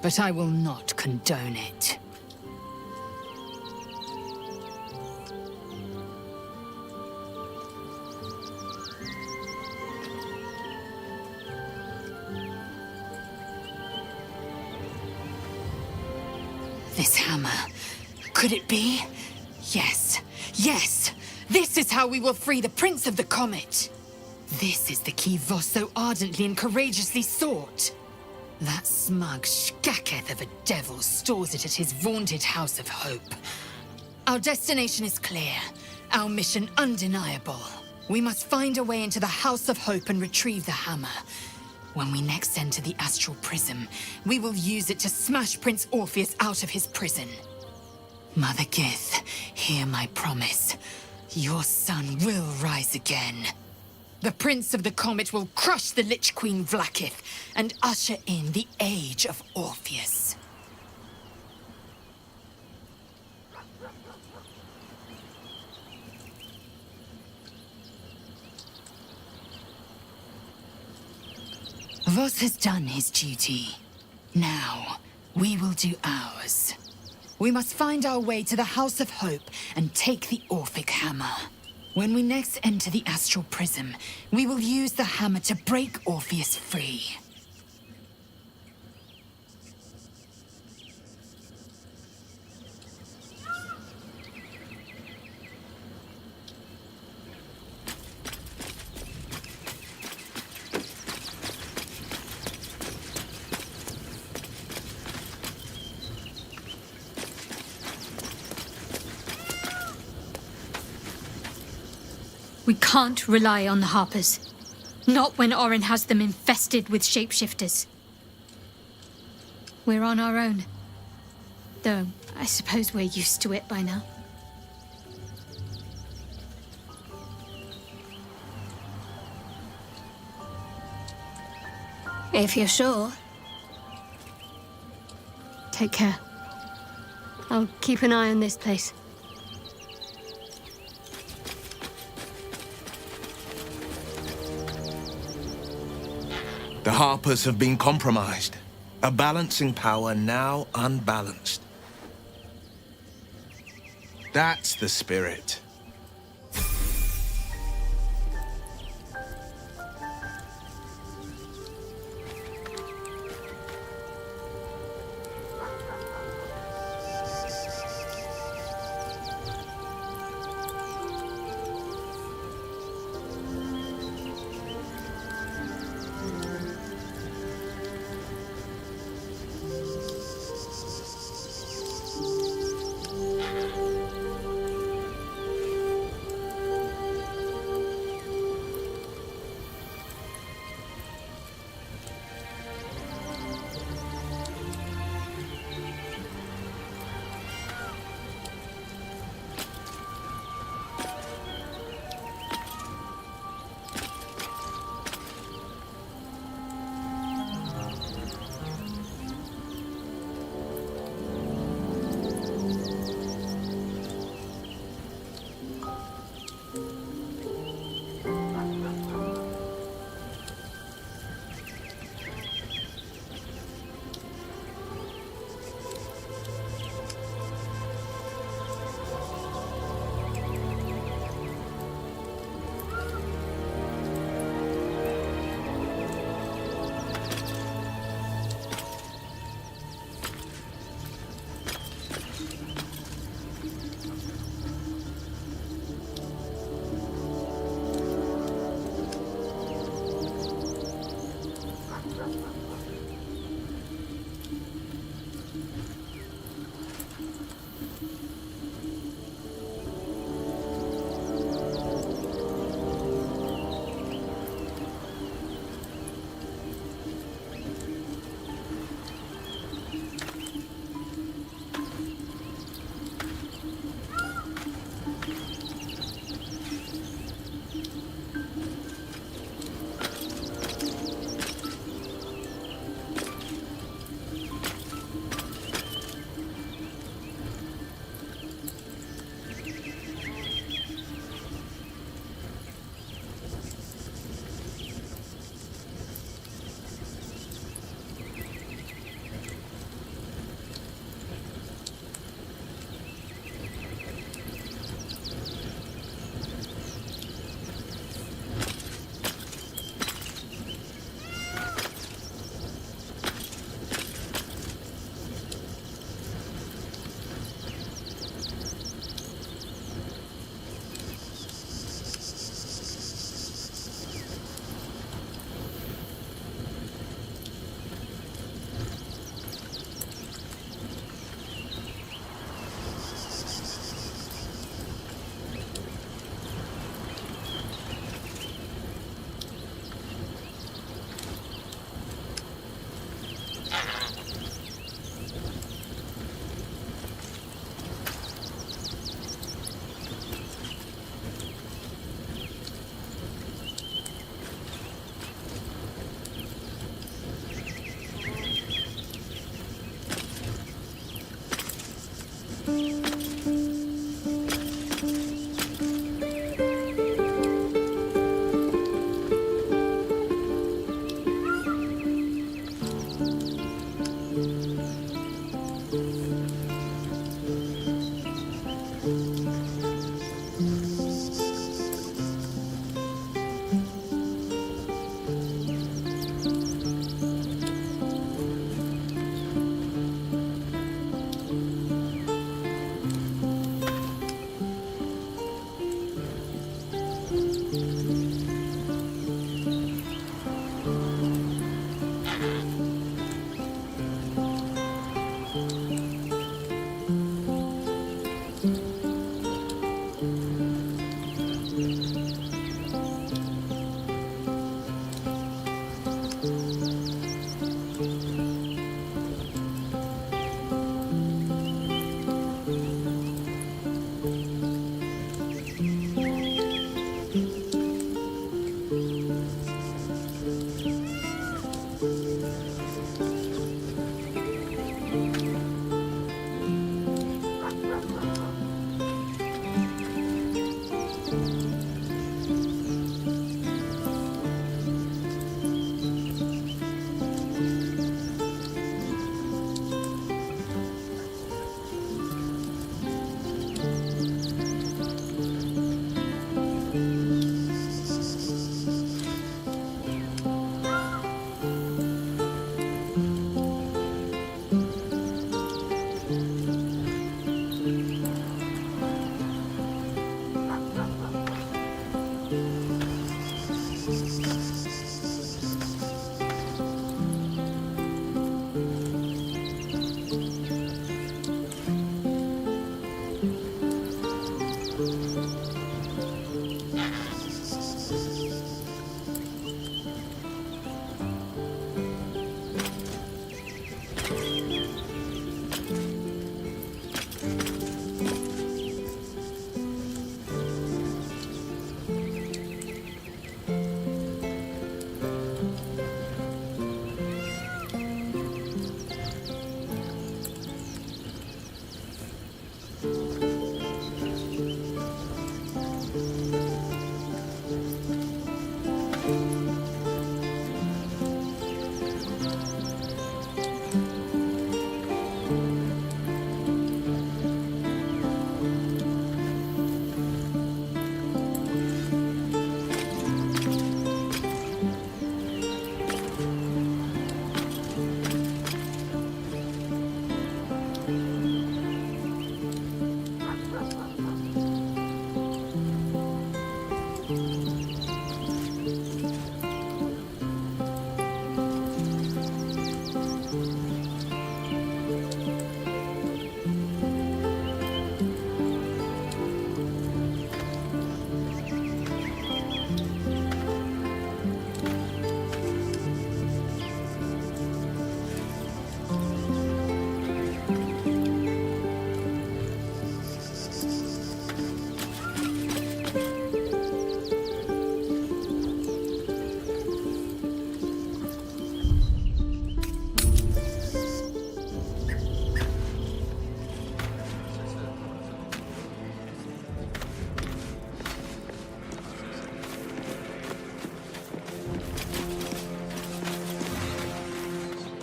but I will not condone it. This hammer. Could it be? Yes. Yes! This is how we will free the Prince of the Comet. This is the key Voss so ardently and courageously sought. That smug shkaketh of a devil stores it at his vaunted House of Hope. Our destination is clear. Our mission undeniable. We must find a way into the House of Hope and retrieve the hammer. When we next enter the Astral Prism, we will use it to smash Prince Orpheus out of his prison. Mother Gith, hear my promise. Your son will rise again. The Prince of the Comet will crush the Lich Queen Vlaakith and usher in the Age of Orpheus. Voss has done his duty. Now, we will do ours. We must find our way to the House of Hope and take the Orphic Hammer. When we next enter the Astral Prism, we will use the hammer to break Orpheus free. We can't rely on the Harpers. Not when Orin has them infested with shapeshifters. We're on our own. Though, I suppose we're used to it by now. If you're sure. Take care. I'll keep an eye on this place. The Harpers have been compromised. A balancing power now unbalanced. That's the spirit.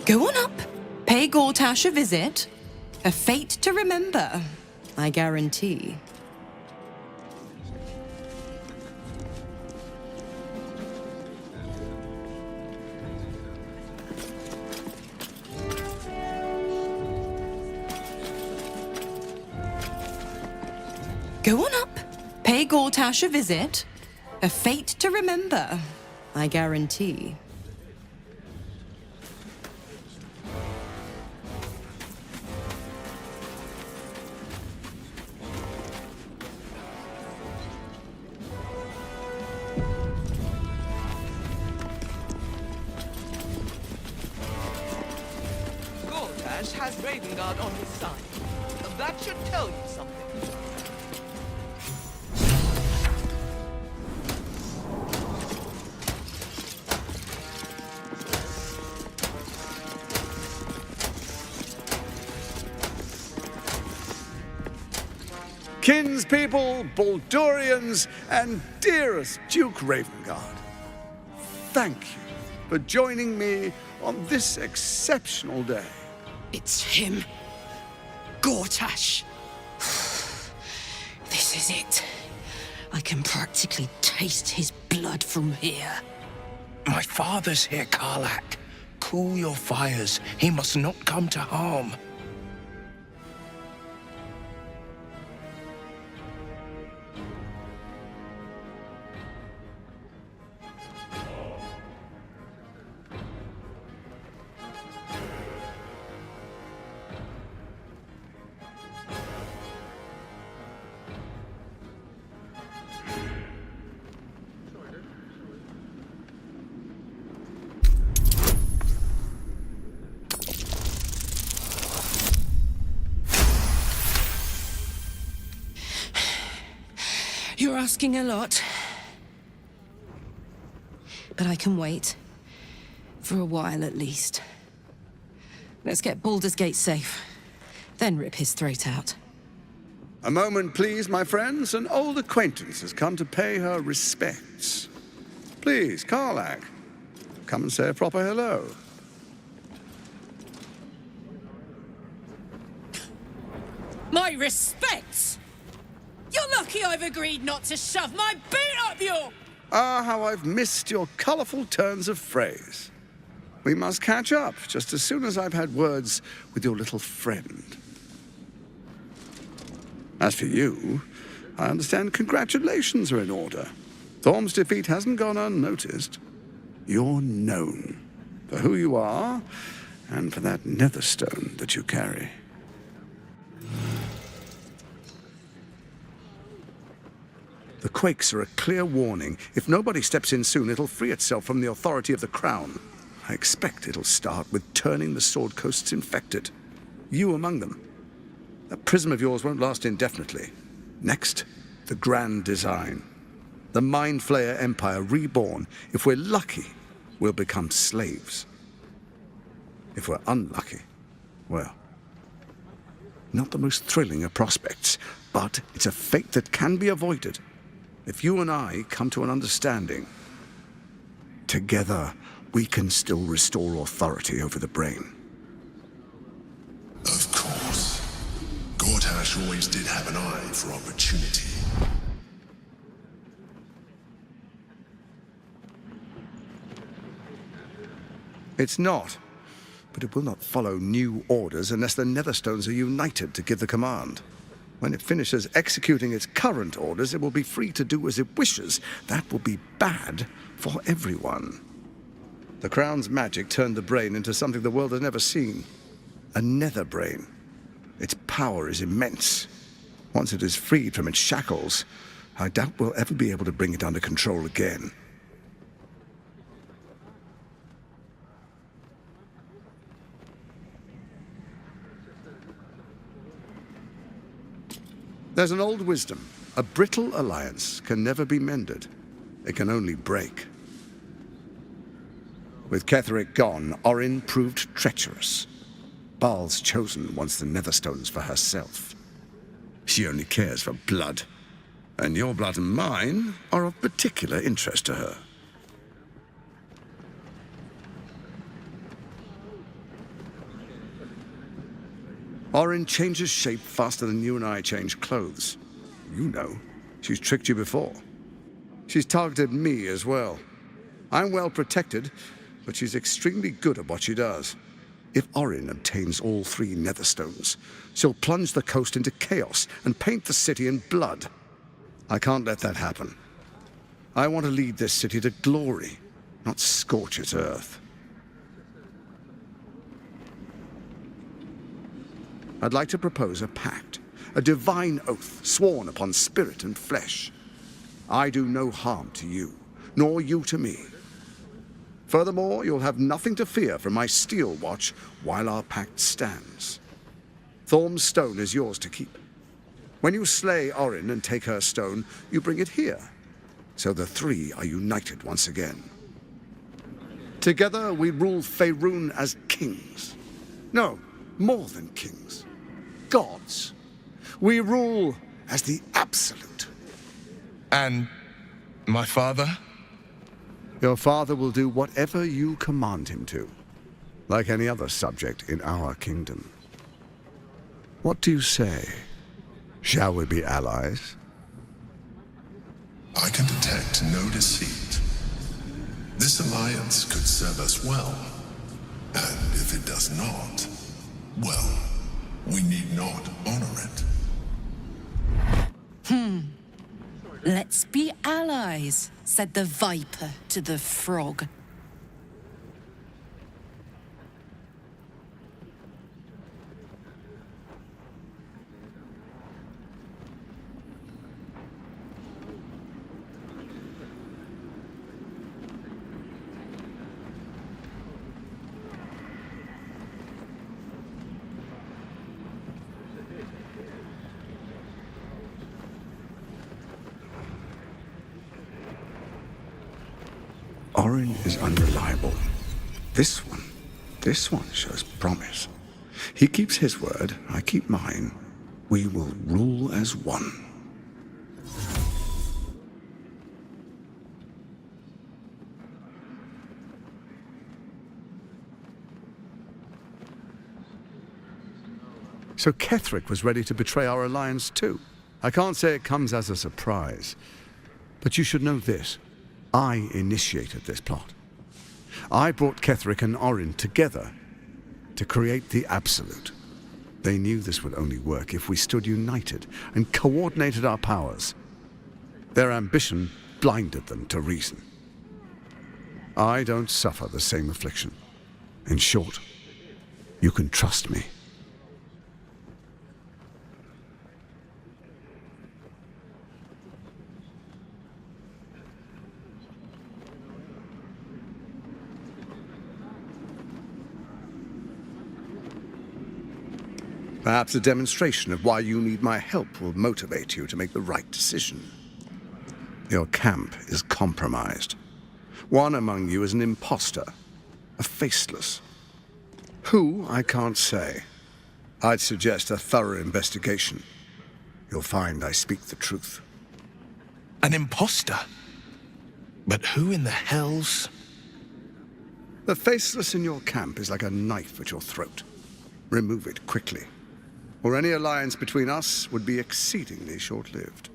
Go on up. Pay Gortash a visit. A fate to remember, I guarantee. Go on up. Pay Gortash a visit. A fate to remember, I guarantee. Gortash has Ravengard on his side. That should tell you something. Kinspeople, Baldurians, and dearest Duke Ravengard, thank you for joining me on this exceptional day. It's him. Gortash. This is it. I can practically taste his blood from here. My father's here, Karlak. Cool your fires. He must not come to harm. You're asking a lot. But I can wait. For a while, at least. Let's get Baldur's Gate safe. Then rip his throat out. A moment, please, my friends. An old acquaintance has come to pay her respects. Please, Karlak, come and say a proper hello. My respects! You're lucky I've agreed not to shove my boot up your... Ah, how I've missed your colourful turns of phrase. We must catch up just as soon as I've had words with your little friend. As for you, I understand congratulations are in order. Thorm's defeat hasn't gone unnoticed. You're known for who you are and for that netherstone that you carry. The quakes are a clear warning. If nobody steps in soon, it'll free itself from the authority of the Crown. I expect it'll start with turning the Sword Coasts infected. You among them. That prism of yours won't last indefinitely. Next, the grand design. The Mind Flayer Empire reborn. If we're lucky, we'll become slaves. If we're unlucky, well, not the most thrilling of prospects, but it's a fate that can be avoided. If you and I come to an understanding, together we can still restore authority over the brain. Of course. Gortash always did have an eye for opportunity. It's not, but it will not follow new orders unless the Netherstones are united to give the command. When it finishes executing its current orders, it will be free to do as it wishes. That will be bad for everyone. The Crown's magic turned the brain into something the world has never seen. A nether brain. Its power is immense. Once it is freed from its shackles, I doubt we'll ever be able to bring it under control again. There's an old wisdom. A brittle alliance can never be mended. It can only break. With Ketheric gone, Orin proved treacherous. Baal's chosen wants the Netherstones for herself. She only cares for blood. And your blood and mine are of particular interest to her. Orin changes shape faster than you and I change clothes. You know, she's tricked you before. She's targeted me as well. I'm well protected, but she's extremely good at what she does. If Orin obtains all 3 Netherstones, she'll plunge the coast into chaos and paint the city in blood. I can't let that happen. I want to lead this city to glory, not scorch its earth. I'd like to propose a pact, a divine oath sworn upon spirit and flesh. I do no harm to you, nor you to me. Furthermore, you'll have nothing to fear from my steel watch while our pact stands. Thorm's stone is yours to keep. When you slay Orin and take her stone, you bring it here, so the 3 are united once again. Together we rule Faerun as kings. No, more than kings. Gods. We rule as the Absolute. And my father? Your father will do whatever you command him to, like any other subject in our kingdom. What do you say? Shall we be allies? I can detect no deceit. This alliance could serve us well. And if it does not, well, we need not honor it. Let's be allies, said the viper to the frog. Orin is unreliable. This one shows promise. He keeps his word, I keep mine. We will rule as one. So Ketheric was ready to betray our alliance too. I can't say it comes as a surprise. But you should know this. I initiated this plot. I brought Ketheric and Orin together to create the Absolute. They knew this would only work if we stood united and coordinated our powers. Their ambition blinded them to reason. I don't suffer the same affliction. In short, you can trust me. Perhaps a demonstration of why you need my help will motivate you to make the right decision. Your camp is compromised. One among you is an imposter, a faceless. Who, I can't say. I'd suggest a thorough investigation. You'll find I speak the truth. An imposter? But who in the hell's... The faceless in your camp is like a knife at your throat. Remove it quickly, or any alliance between us would be exceedingly short-lived.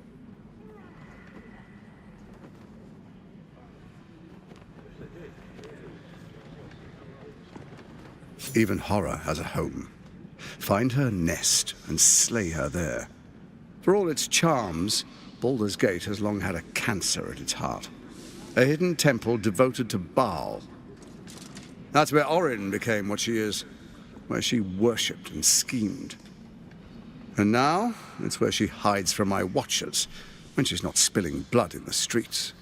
Even horror has a home. Find her nest and slay her there. For all its charms, Baldur's Gate has long had a cancer at its heart. A hidden temple devoted to Baal. That's where Orin became what she is, where she worshipped and schemed. And now, it's where she hides from my watchers, when she's not spilling blood in the streets.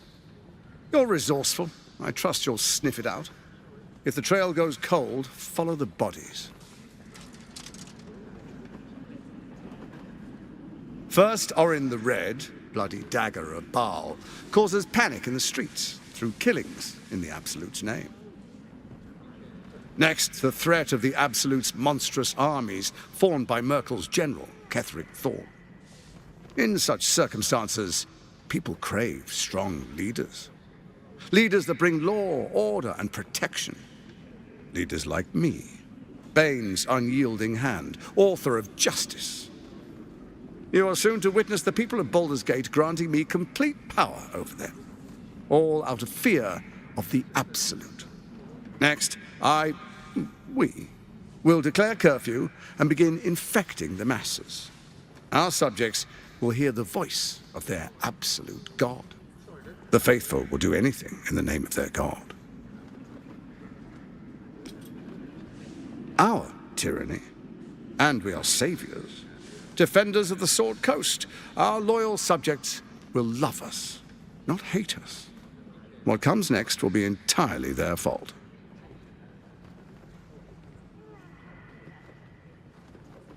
You're resourceful. I trust you'll sniff it out. If the trail goes cold, follow the bodies. First, Orin the Red, bloody dagger of Baal, causes panic in the streets through killings in the Absolute's name. Next, the threat of the Absolute's monstrous armies formed by Merkel's general, Ketheric Thorm. In such circumstances, people crave strong leaders. Leaders that bring law, order, and protection. Leaders like me, Bane's unyielding hand, author of justice. You are soon to witness the people of Baldur's Gate granting me complete power over them, all out of fear of the Absolute. Next, we will declare curfew and begin infecting the masses. Our subjects will hear the voice of their absolute God. The faithful will do anything in the name of their God. Our tyranny, and we are saviors, defenders of the Sword Coast. Our loyal subjects will love us, not hate us. What comes next will be entirely their fault.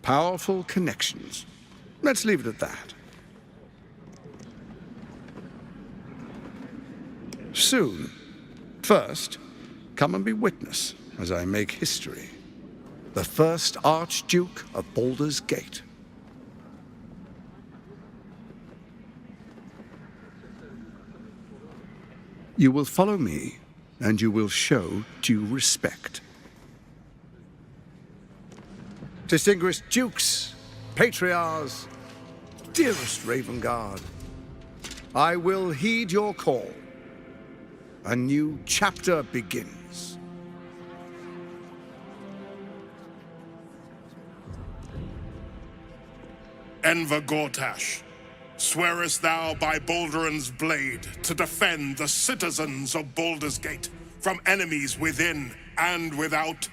Powerful connections. Let's leave it at that. Soon. First, come and be witness as I make history. The first Archduke of Baldur's Gate. You will follow me, and you will show due respect. Distinguished dukes, patriarchs, dearest Ravengard, I will heed your call. A new chapter begins. Enver Gortash, swearest thou by Balduran's blade to defend the citizens of Baldur's Gate from enemies within and without?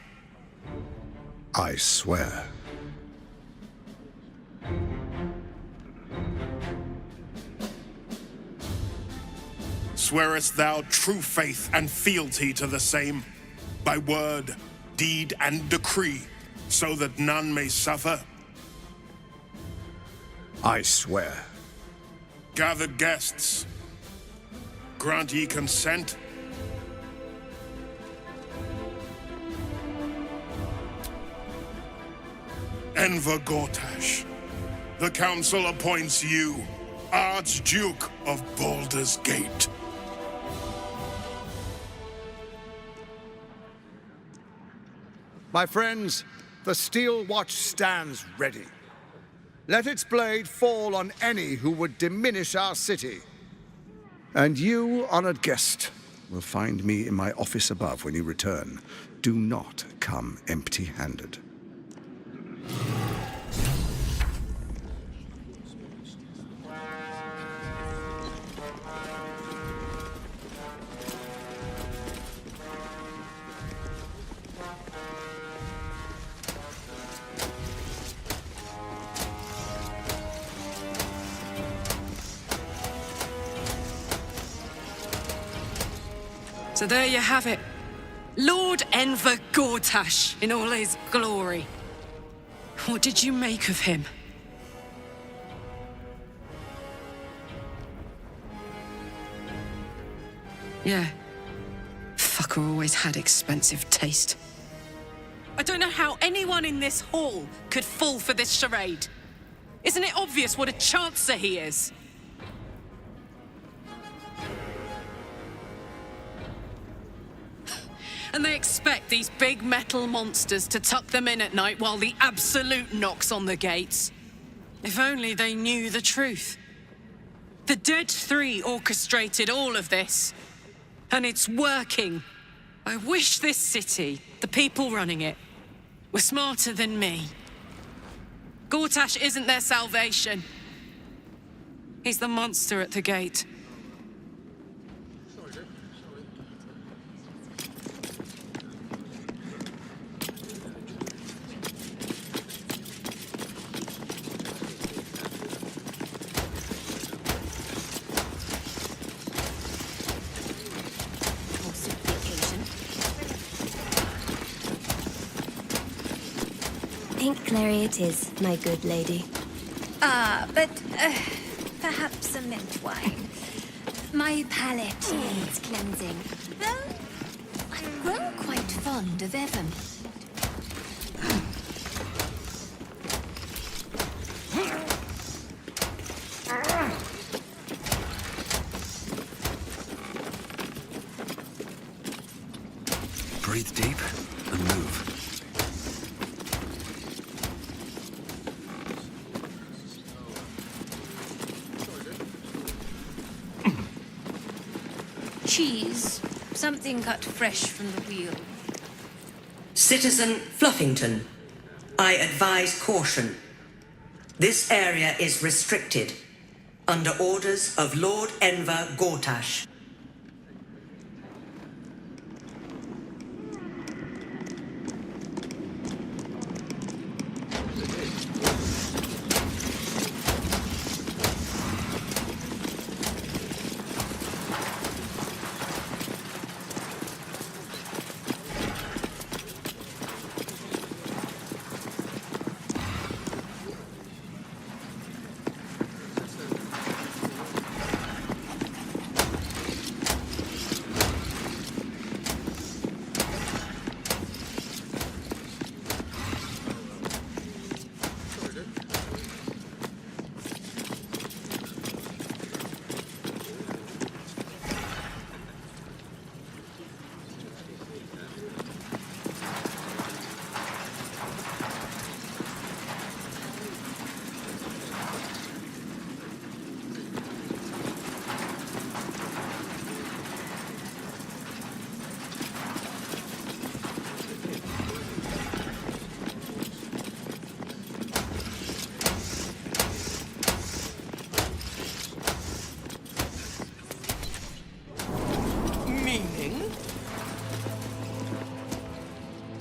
I swear. Swearest thou true faith and fealty to the same, by word, deed, and decree, so that none may suffer? I swear. Gathered guests, grant ye consent? Enver Gortash, the Council appoints you Archduke of Baldur's Gate. My friends, the Steel Watch stands ready. Let its blade fall on any who would diminish our city. And you, honored guest, will find me in my office above when you return. Do not come empty-handed. So there you have it. Lord Enver Gortash in all his glory. What did you make of him? Yeah. Fucker always had expensive taste. I don't know how anyone in this hall could fall for this charade. Isn't it obvious what a chancer he is? And they expect these big metal monsters to tuck them in at night while the Absolute knocks on the gates. If only they knew the truth. The Dead Three orchestrated all of this. And it's working. I wish this city, the people running it, were smarter than me. Gortash isn't their salvation. He's the monster at the gate. Pink clary it is, my good lady. But perhaps a mint wine. My palate needs cleansing. Though I've grown quite fond of Evan. Breathe deep and move. cheese. Something cut fresh from the wheel. Citizen Fluffington, I advise caution. This area is restricted, under orders of Lord Enver Gortash.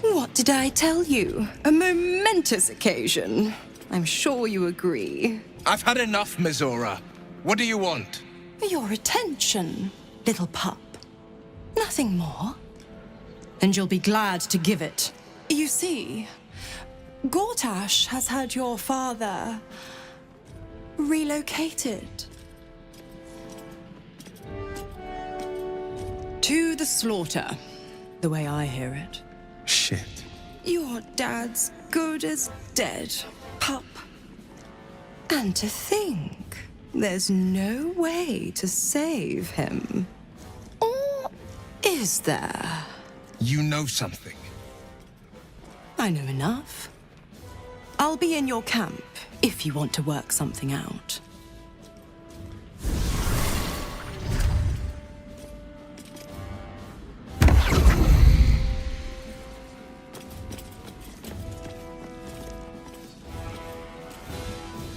What did I tell you? A momentous occasion. I'm sure you agree. I've had enough, Mizora. What do you want? Your attention, little pup. Nothing more. And you'll be glad to give it. You see, Gortash has had your father relocated. To the slaughter, the way I hear it. Shit. Your dad's good as dead, pup. And to think, there's no way to save him. Or is there? You know something. I know enough. I'll be in your camp if you want to work something out.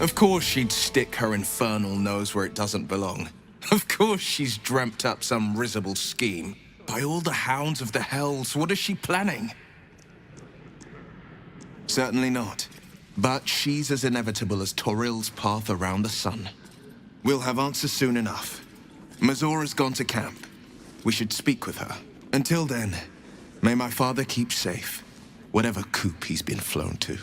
Of course she'd stick her infernal nose where it doesn't belong. Of course she's dreamt up some risible scheme. By all the hounds of the hells, what is she planning? Certainly not. But she's as inevitable as Toril's path around the sun. We'll have answers soon enough. Mizora's gone to camp. We should speak with her. Until then, may my father keep safe, whatever coop he's been flown to.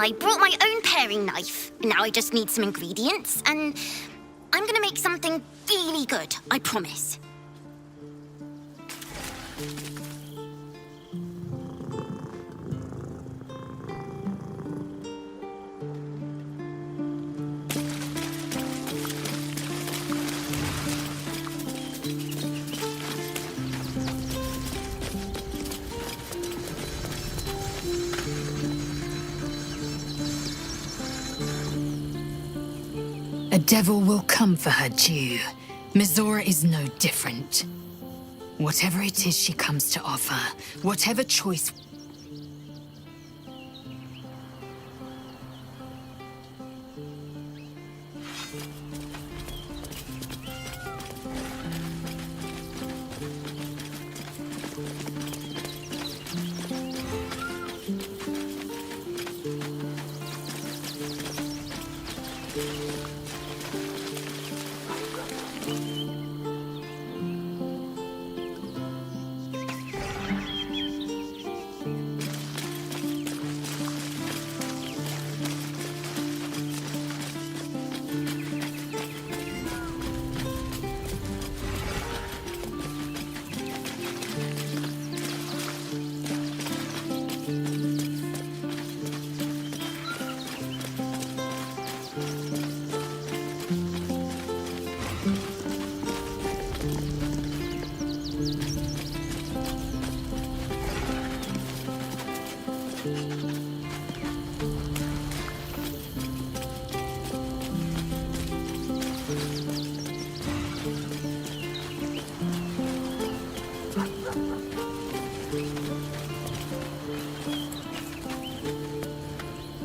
I brought my own paring knife. Now I just need some ingredients, and I'm gonna make something really good, I promise. A devil will come for her due. Mizora is no different. Whatever it is she comes to offer, whatever choice...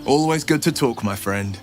Always good to talk, my friend.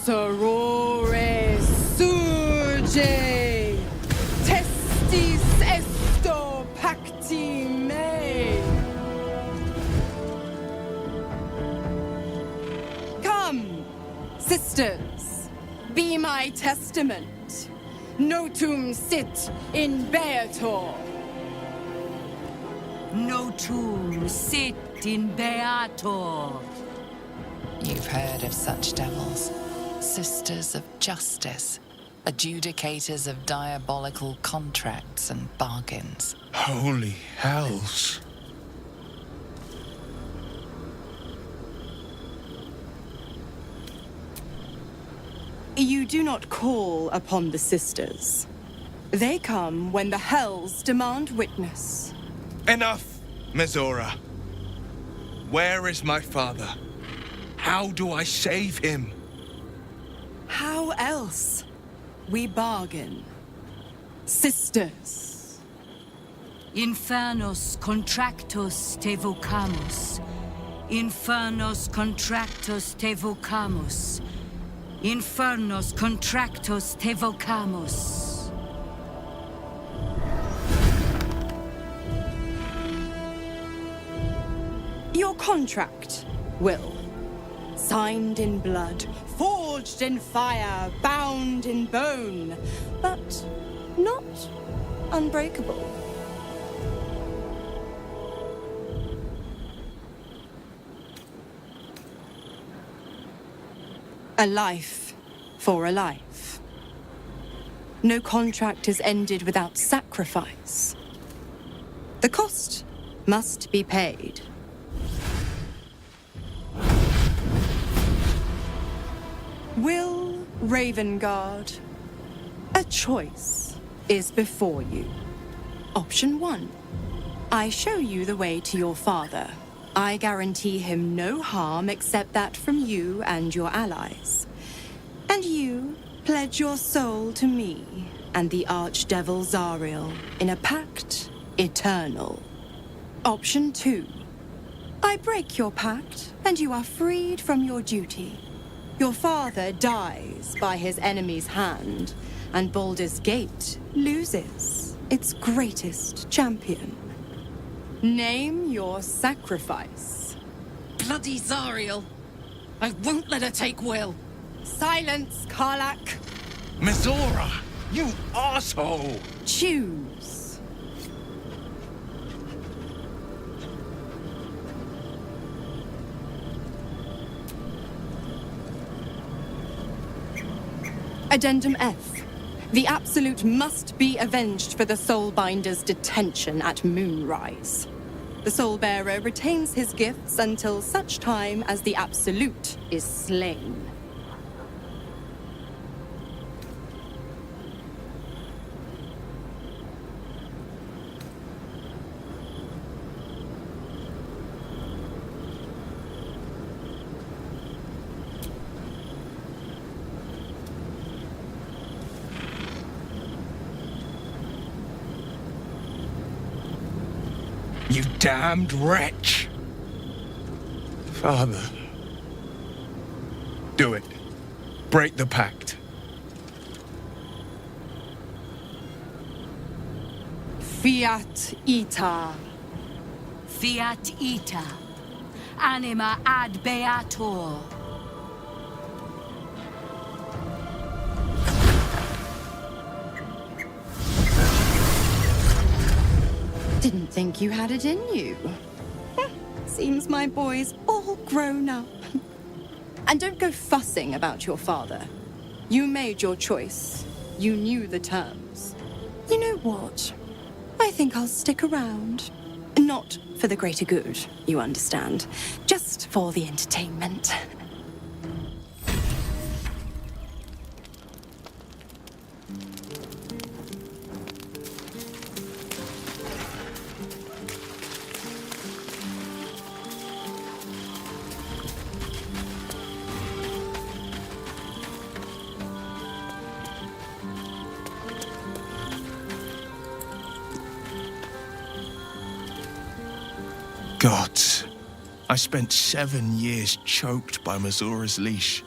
Sorore surge, testis esto pacti me. Come, sisters, be my testament. Notum sit in beator. Notum sit in beator. You've heard of such devils. Sisters of justice. Adjudicators of diabolical contracts and bargains. Holy hells. You do not call upon the sisters. They come when the hells demand witness. Enough, Mizora. Where is my father? How do I save him? How else? We bargain. Sisters. Infernos contractos te vocamus. Infernos contractos te vocamus. Infernos contractos te vocamus. Your contract, Will. Signed in blood, forged in fire, bound in bone, but not unbreakable. A life for a life. No contract is ended without sacrifice. The cost must be paid. Will Ravengard, a choice is before you. Option 1. I show you the way to your father. I guarantee him no harm except that from you and your allies. And you pledge your soul to me and the Archdevil Zariel in a pact eternal. Option 2. I break your pact and you are freed from your duty. Your father dies by his enemy's hand, and Baldur's Gate loses its greatest champion. Name your sacrifice. Bloody Zariel. I won't let her take Will. Silence, Karlak. Mizora, you asshole! Choose. Addendum F. The Absolute must be avenged for the Soulbinder's detention at Moonrise. The Soulbearer retains his gifts until such time as the Absolute is slain. You damned wretch! Father. Do it. Break the pact. Fiat ita. Fiat ita. Anima ad beator. Didn't think you had it in you. Seems my boy's all grown up. And don't go fussing about your father. You made your choice. You knew the terms. You know what? I think I'll stick around. Not for the greater good, you understand. Just for the entertainment. Gods, I spent 7 years choked by Mazora's leash.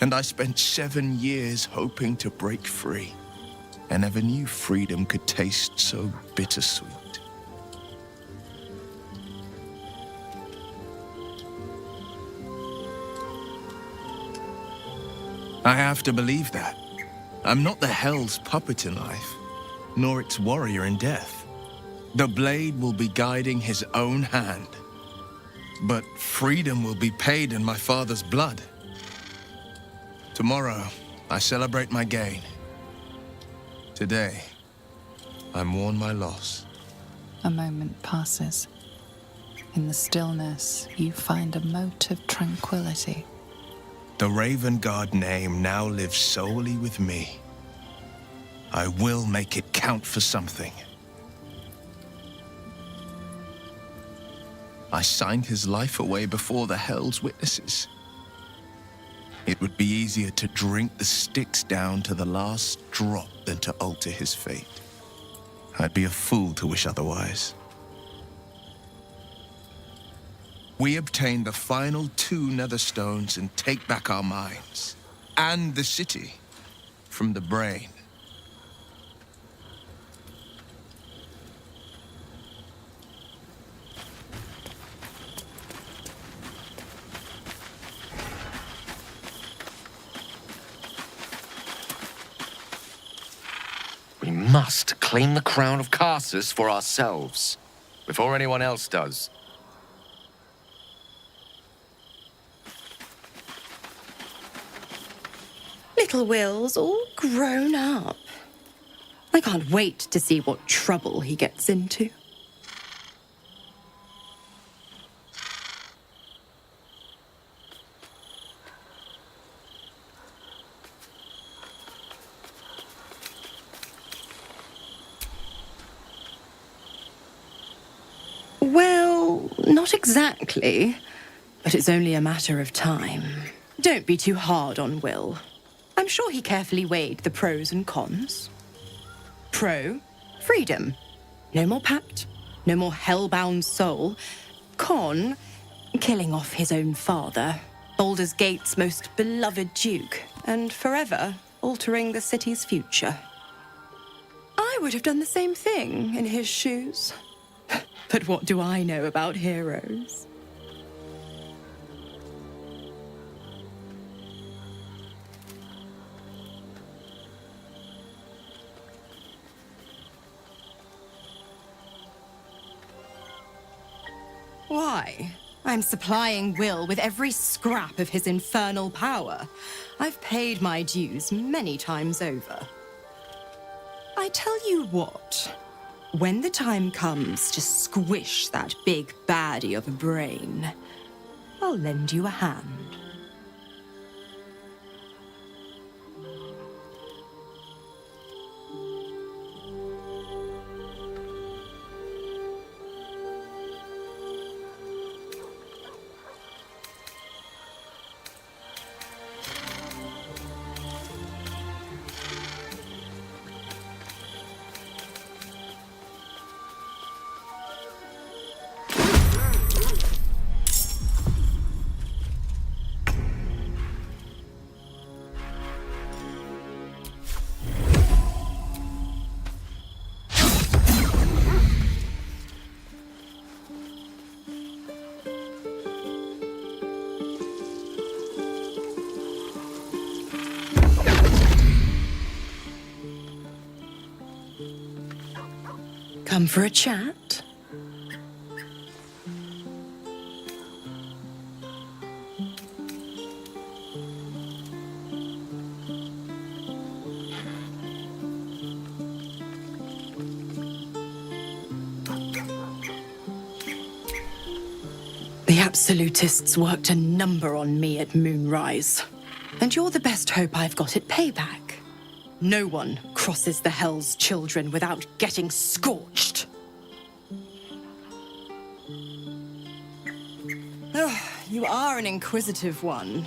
And I spent 7 years hoping to break free. I never knew freedom could taste so bittersweet. I have to believe that. I'm not the Hell's puppet in life, nor its warrior in death. The blade will be guiding his own hand. But freedom will be paid in my father's blood. Tomorrow, I celebrate my gain. Today, I mourn my loss. A moment passes. In the stillness, you find a mote of tranquility. The Raven Guard name now lives solely with me. I will make it count for something. I signed his life away before the Hell's witnesses. It would be easier to drink the Styx down to the last drop than to alter his fate. I'd be a fool to wish otherwise. We obtain the final 2 nether stones and take back our minds, and the city, from the brain. We must claim the crown of Karsus for ourselves, before anyone else does. Little Will's all grown up. I can't wait to see what trouble he gets into. Well, not exactly, but it's only a matter of time. Don't be too hard on Will. I'm sure he carefully weighed the pros and cons. Pro, freedom. No more pact, no more hellbound soul. Con, killing off his own father, Baldur's Gate's most beloved duke, and forever altering the city's future. I would have done the same thing in his shoes. But what do I know about heroes? Why? I'm supplying Will with every scrap of his infernal power. I've paid my dues many times over. I tell you what, when the time comes to squish that big baddie of a brain, I'll lend you a hand. Come for a chat? The Absolutists worked a number on me at Moonrise. And you're the best hope I've got at payback. No one crosses the Hell's Children without getting scorched. Oh, you are an inquisitive one.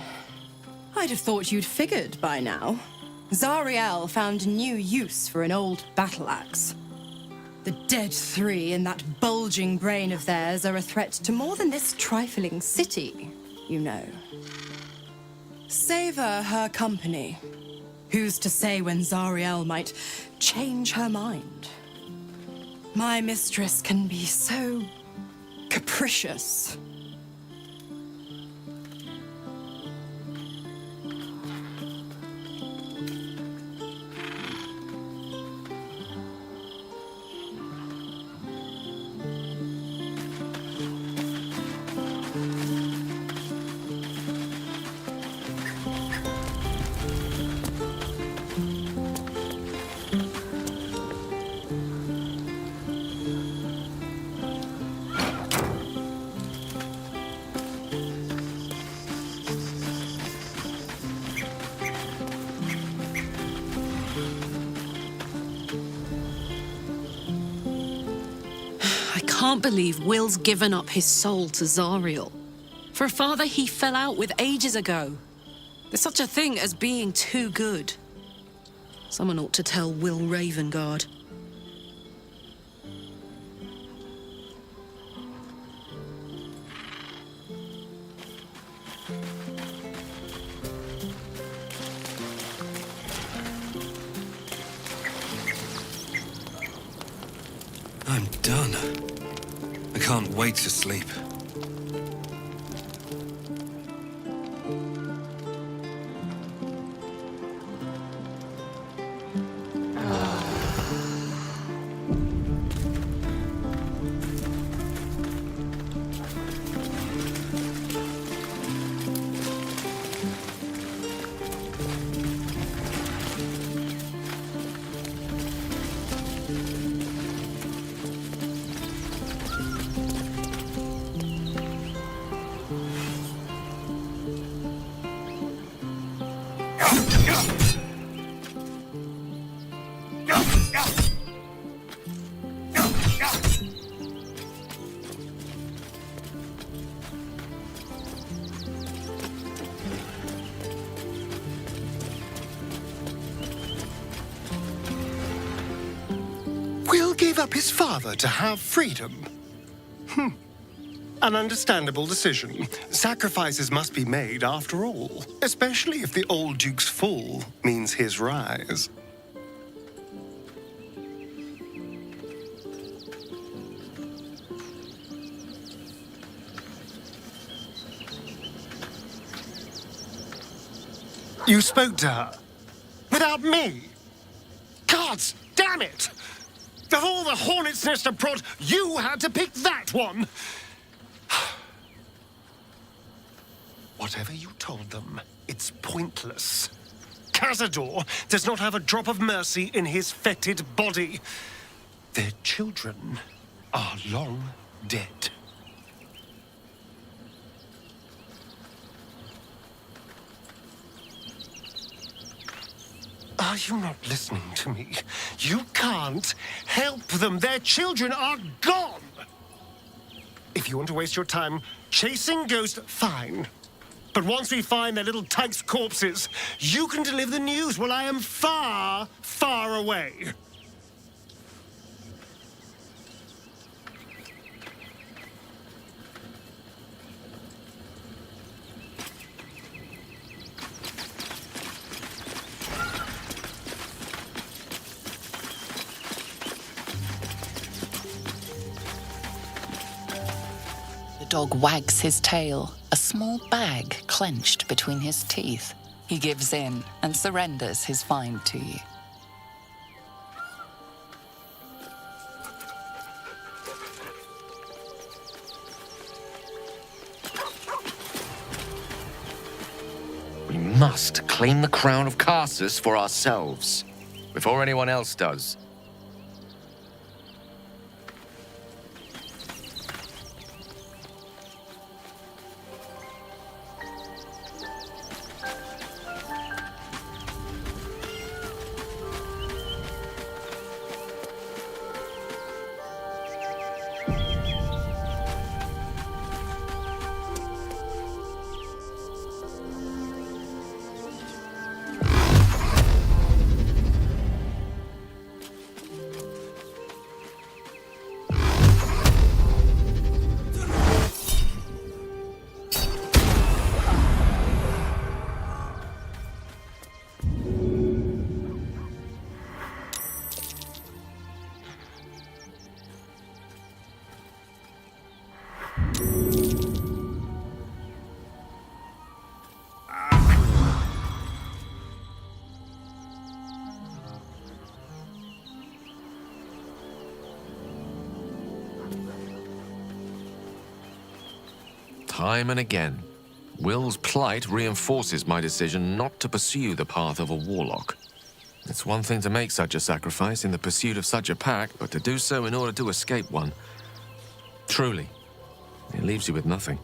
I'd have thought you'd figured by now. Zariel found new use for an old battle axe. The Dead Three and that bulging brain of theirs are a threat to more than this trifling city, you know. Savor her company. Who's to say when Zariel might change her mind? My mistress can be so capricious. I can't believe Will's given up his soul to Zariel. For a father he fell out with ages ago. There's such a thing as being too good. Someone ought to tell Will Ravengard. I'm done. I can't wait to sleep. Will gave up his father to have freedom. An understandable decision. Sacrifices must be made after all, especially if the old Duke's fall means his rise. You spoke to her? Without me? Gods damn it! Of all the hornet's nest of prod, you had to pick that one! Whatever you told them, it's pointless. Cazador does not have a drop of mercy in his fetid body. Their children are long dead. Are you not listening to me? You can't help them. Their children are gone. If you want to waste your time chasing ghosts, fine. But once we find their little tykes' corpses, you can deliver the news while I am far, far away. The dog wags his tail, a small bag clenched between his teeth. He gives in and surrenders his find to you. must claim the crown of Karsus for ourselves, before anyone else does. Time and again, Will's plight reinforces my decision not to pursue the path of a warlock. It's one thing to make such a sacrifice in the pursuit of such a pack, but to do so in order to escape one. Truly, it leaves you with nothing.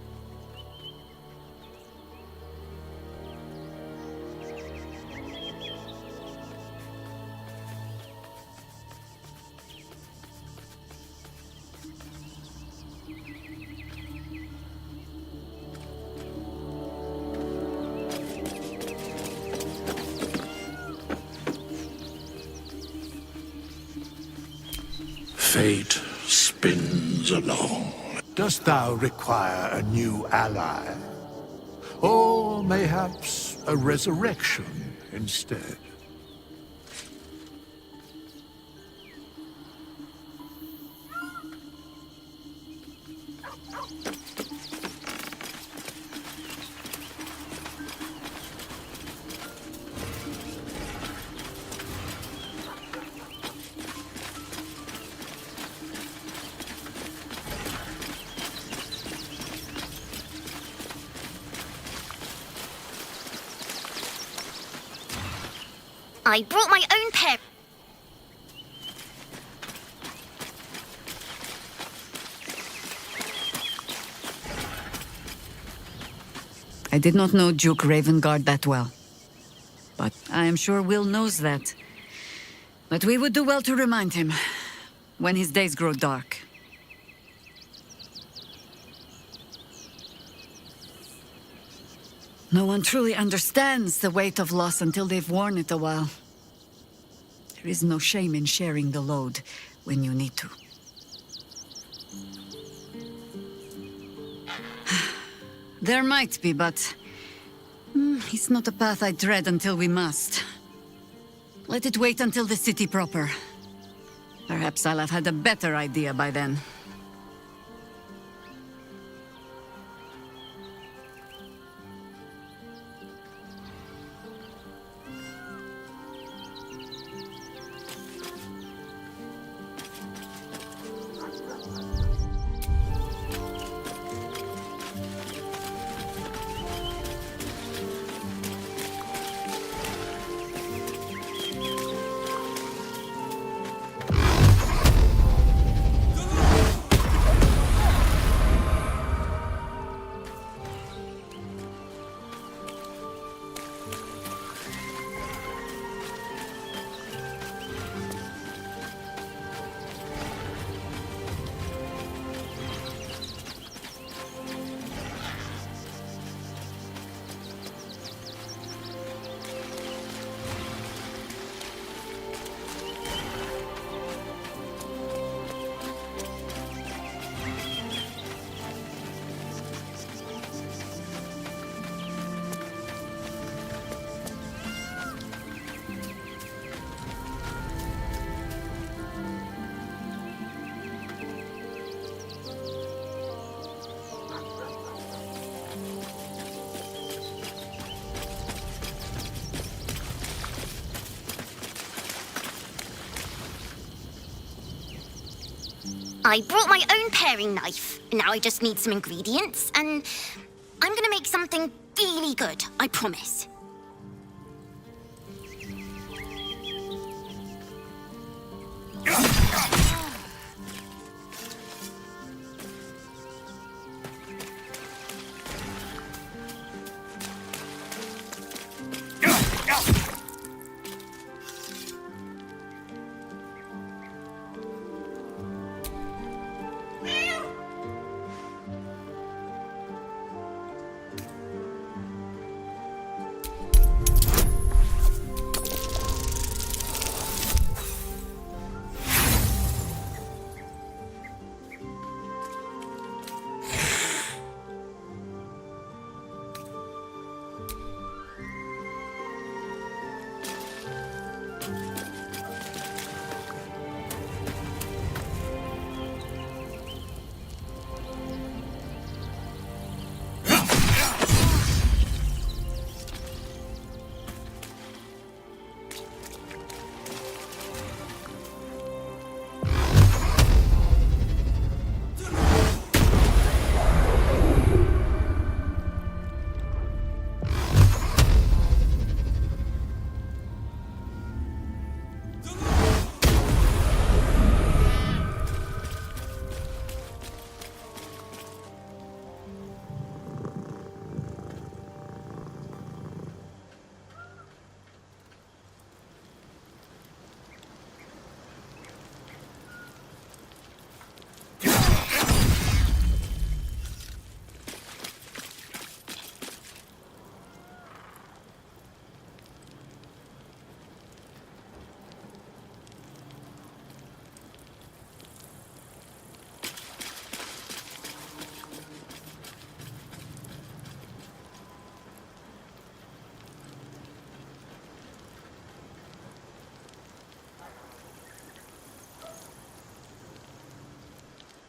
Fate spins along. Dost thou require a new ally? Or mayhaps a resurrection instead? I brought my own pair. I did not know Duke Ravengard that well. But I am sure Will knows that. But we would do well to remind him, when his days grow dark. No one truly understands the weight of loss until they've worn it a while. There is no shame in sharing the load when you need to. There might be, but it's not a path I tread until we must. Let it wait until the city proper. Perhaps I'll have had a better idea by then. I brought my own paring knife. Now I just need some ingredients, and I'm gonna make something really good, I promise.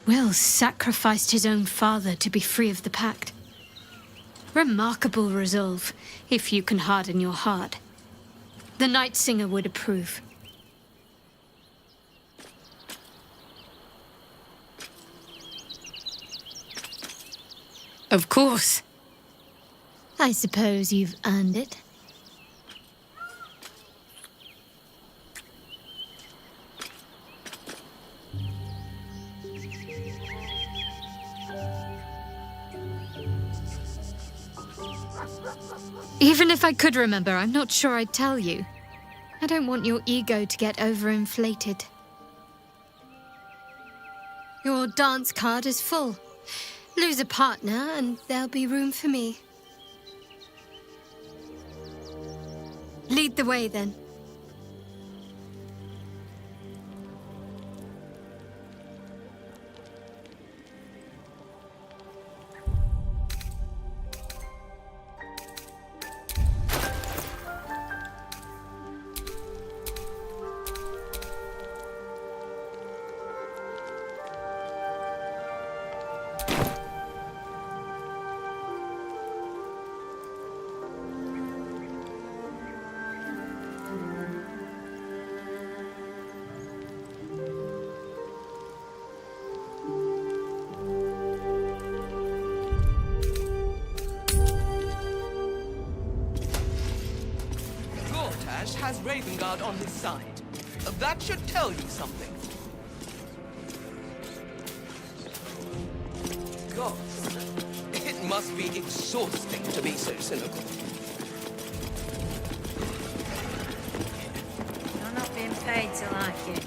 Will sacrificed his own father to be free of the pact. Remarkable resolve, if you can harden your heart. The Night Singer would approve. Of course. I suppose you've earned it. Even if I could remember, I'm not sure I'd tell you. I don't want your ego to get overinflated. Your dance card is full. Lose a partner and there'll be room for me. Lead the way, then. Has Ravengard on his side. That should tell you something. Gods, it must be exhausting to be so cynical. You're not being paid to like it.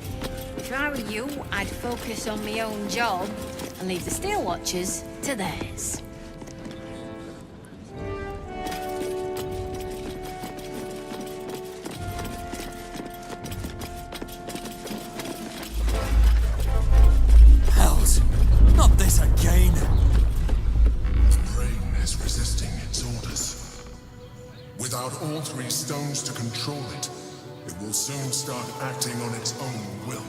If I were you, I'd focus on my own job and leave the Steel Watchers to theirs. Not this again! The brain is resisting its orders. Without all three stones to control it, it will soon start acting on its own will.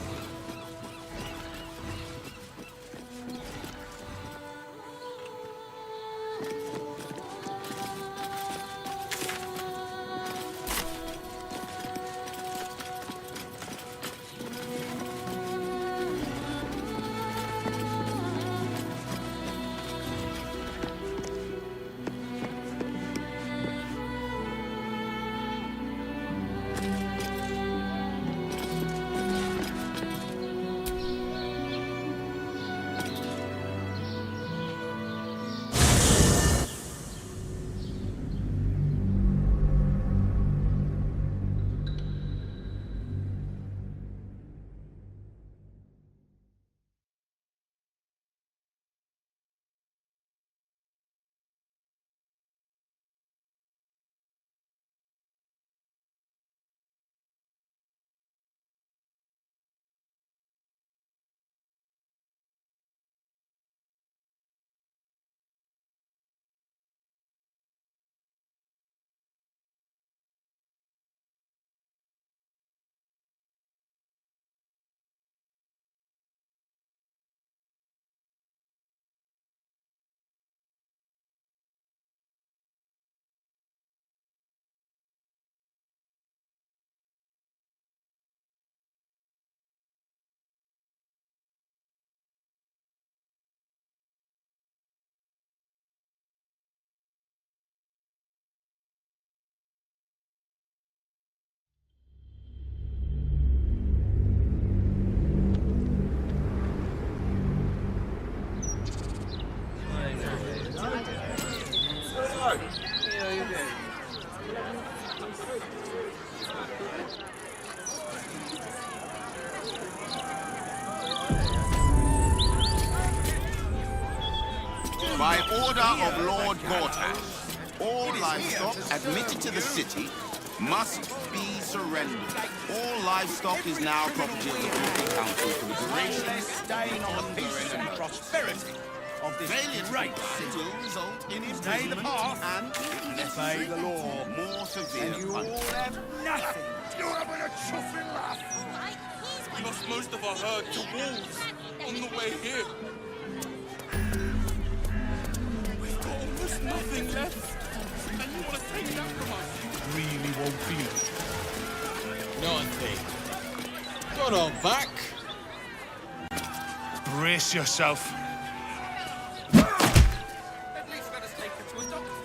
By order of Lord Gortash, all livestock admitted to the city must be surrendered. All livestock is now property of the Privy Council for the duration staying on the peace and prosperity of this great city will result in Stay the path and obey the law. More severe And you all have nothing. You're having a chuffing laugh. We lost most of our herd to wolves on the way away here. We've got almost nothing left. And you want to take that from us? Really won't feel it. No, I think. Got on back. Brace yourself. At least let us take her to a doctor.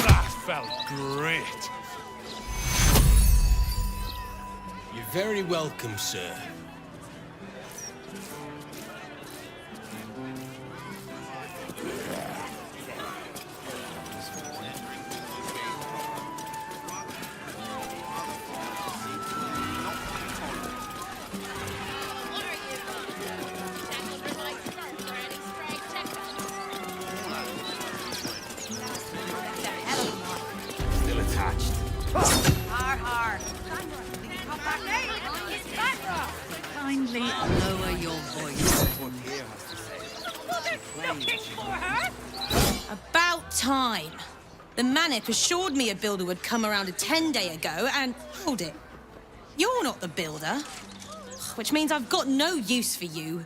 That felt great. You're very welcome, sir. Still attached. Har har. Kindly lower your voice. About time. The Manip assured me a builder would come around a 10-day ago, and hold it. You're not the builder. Which means I've got no use for you.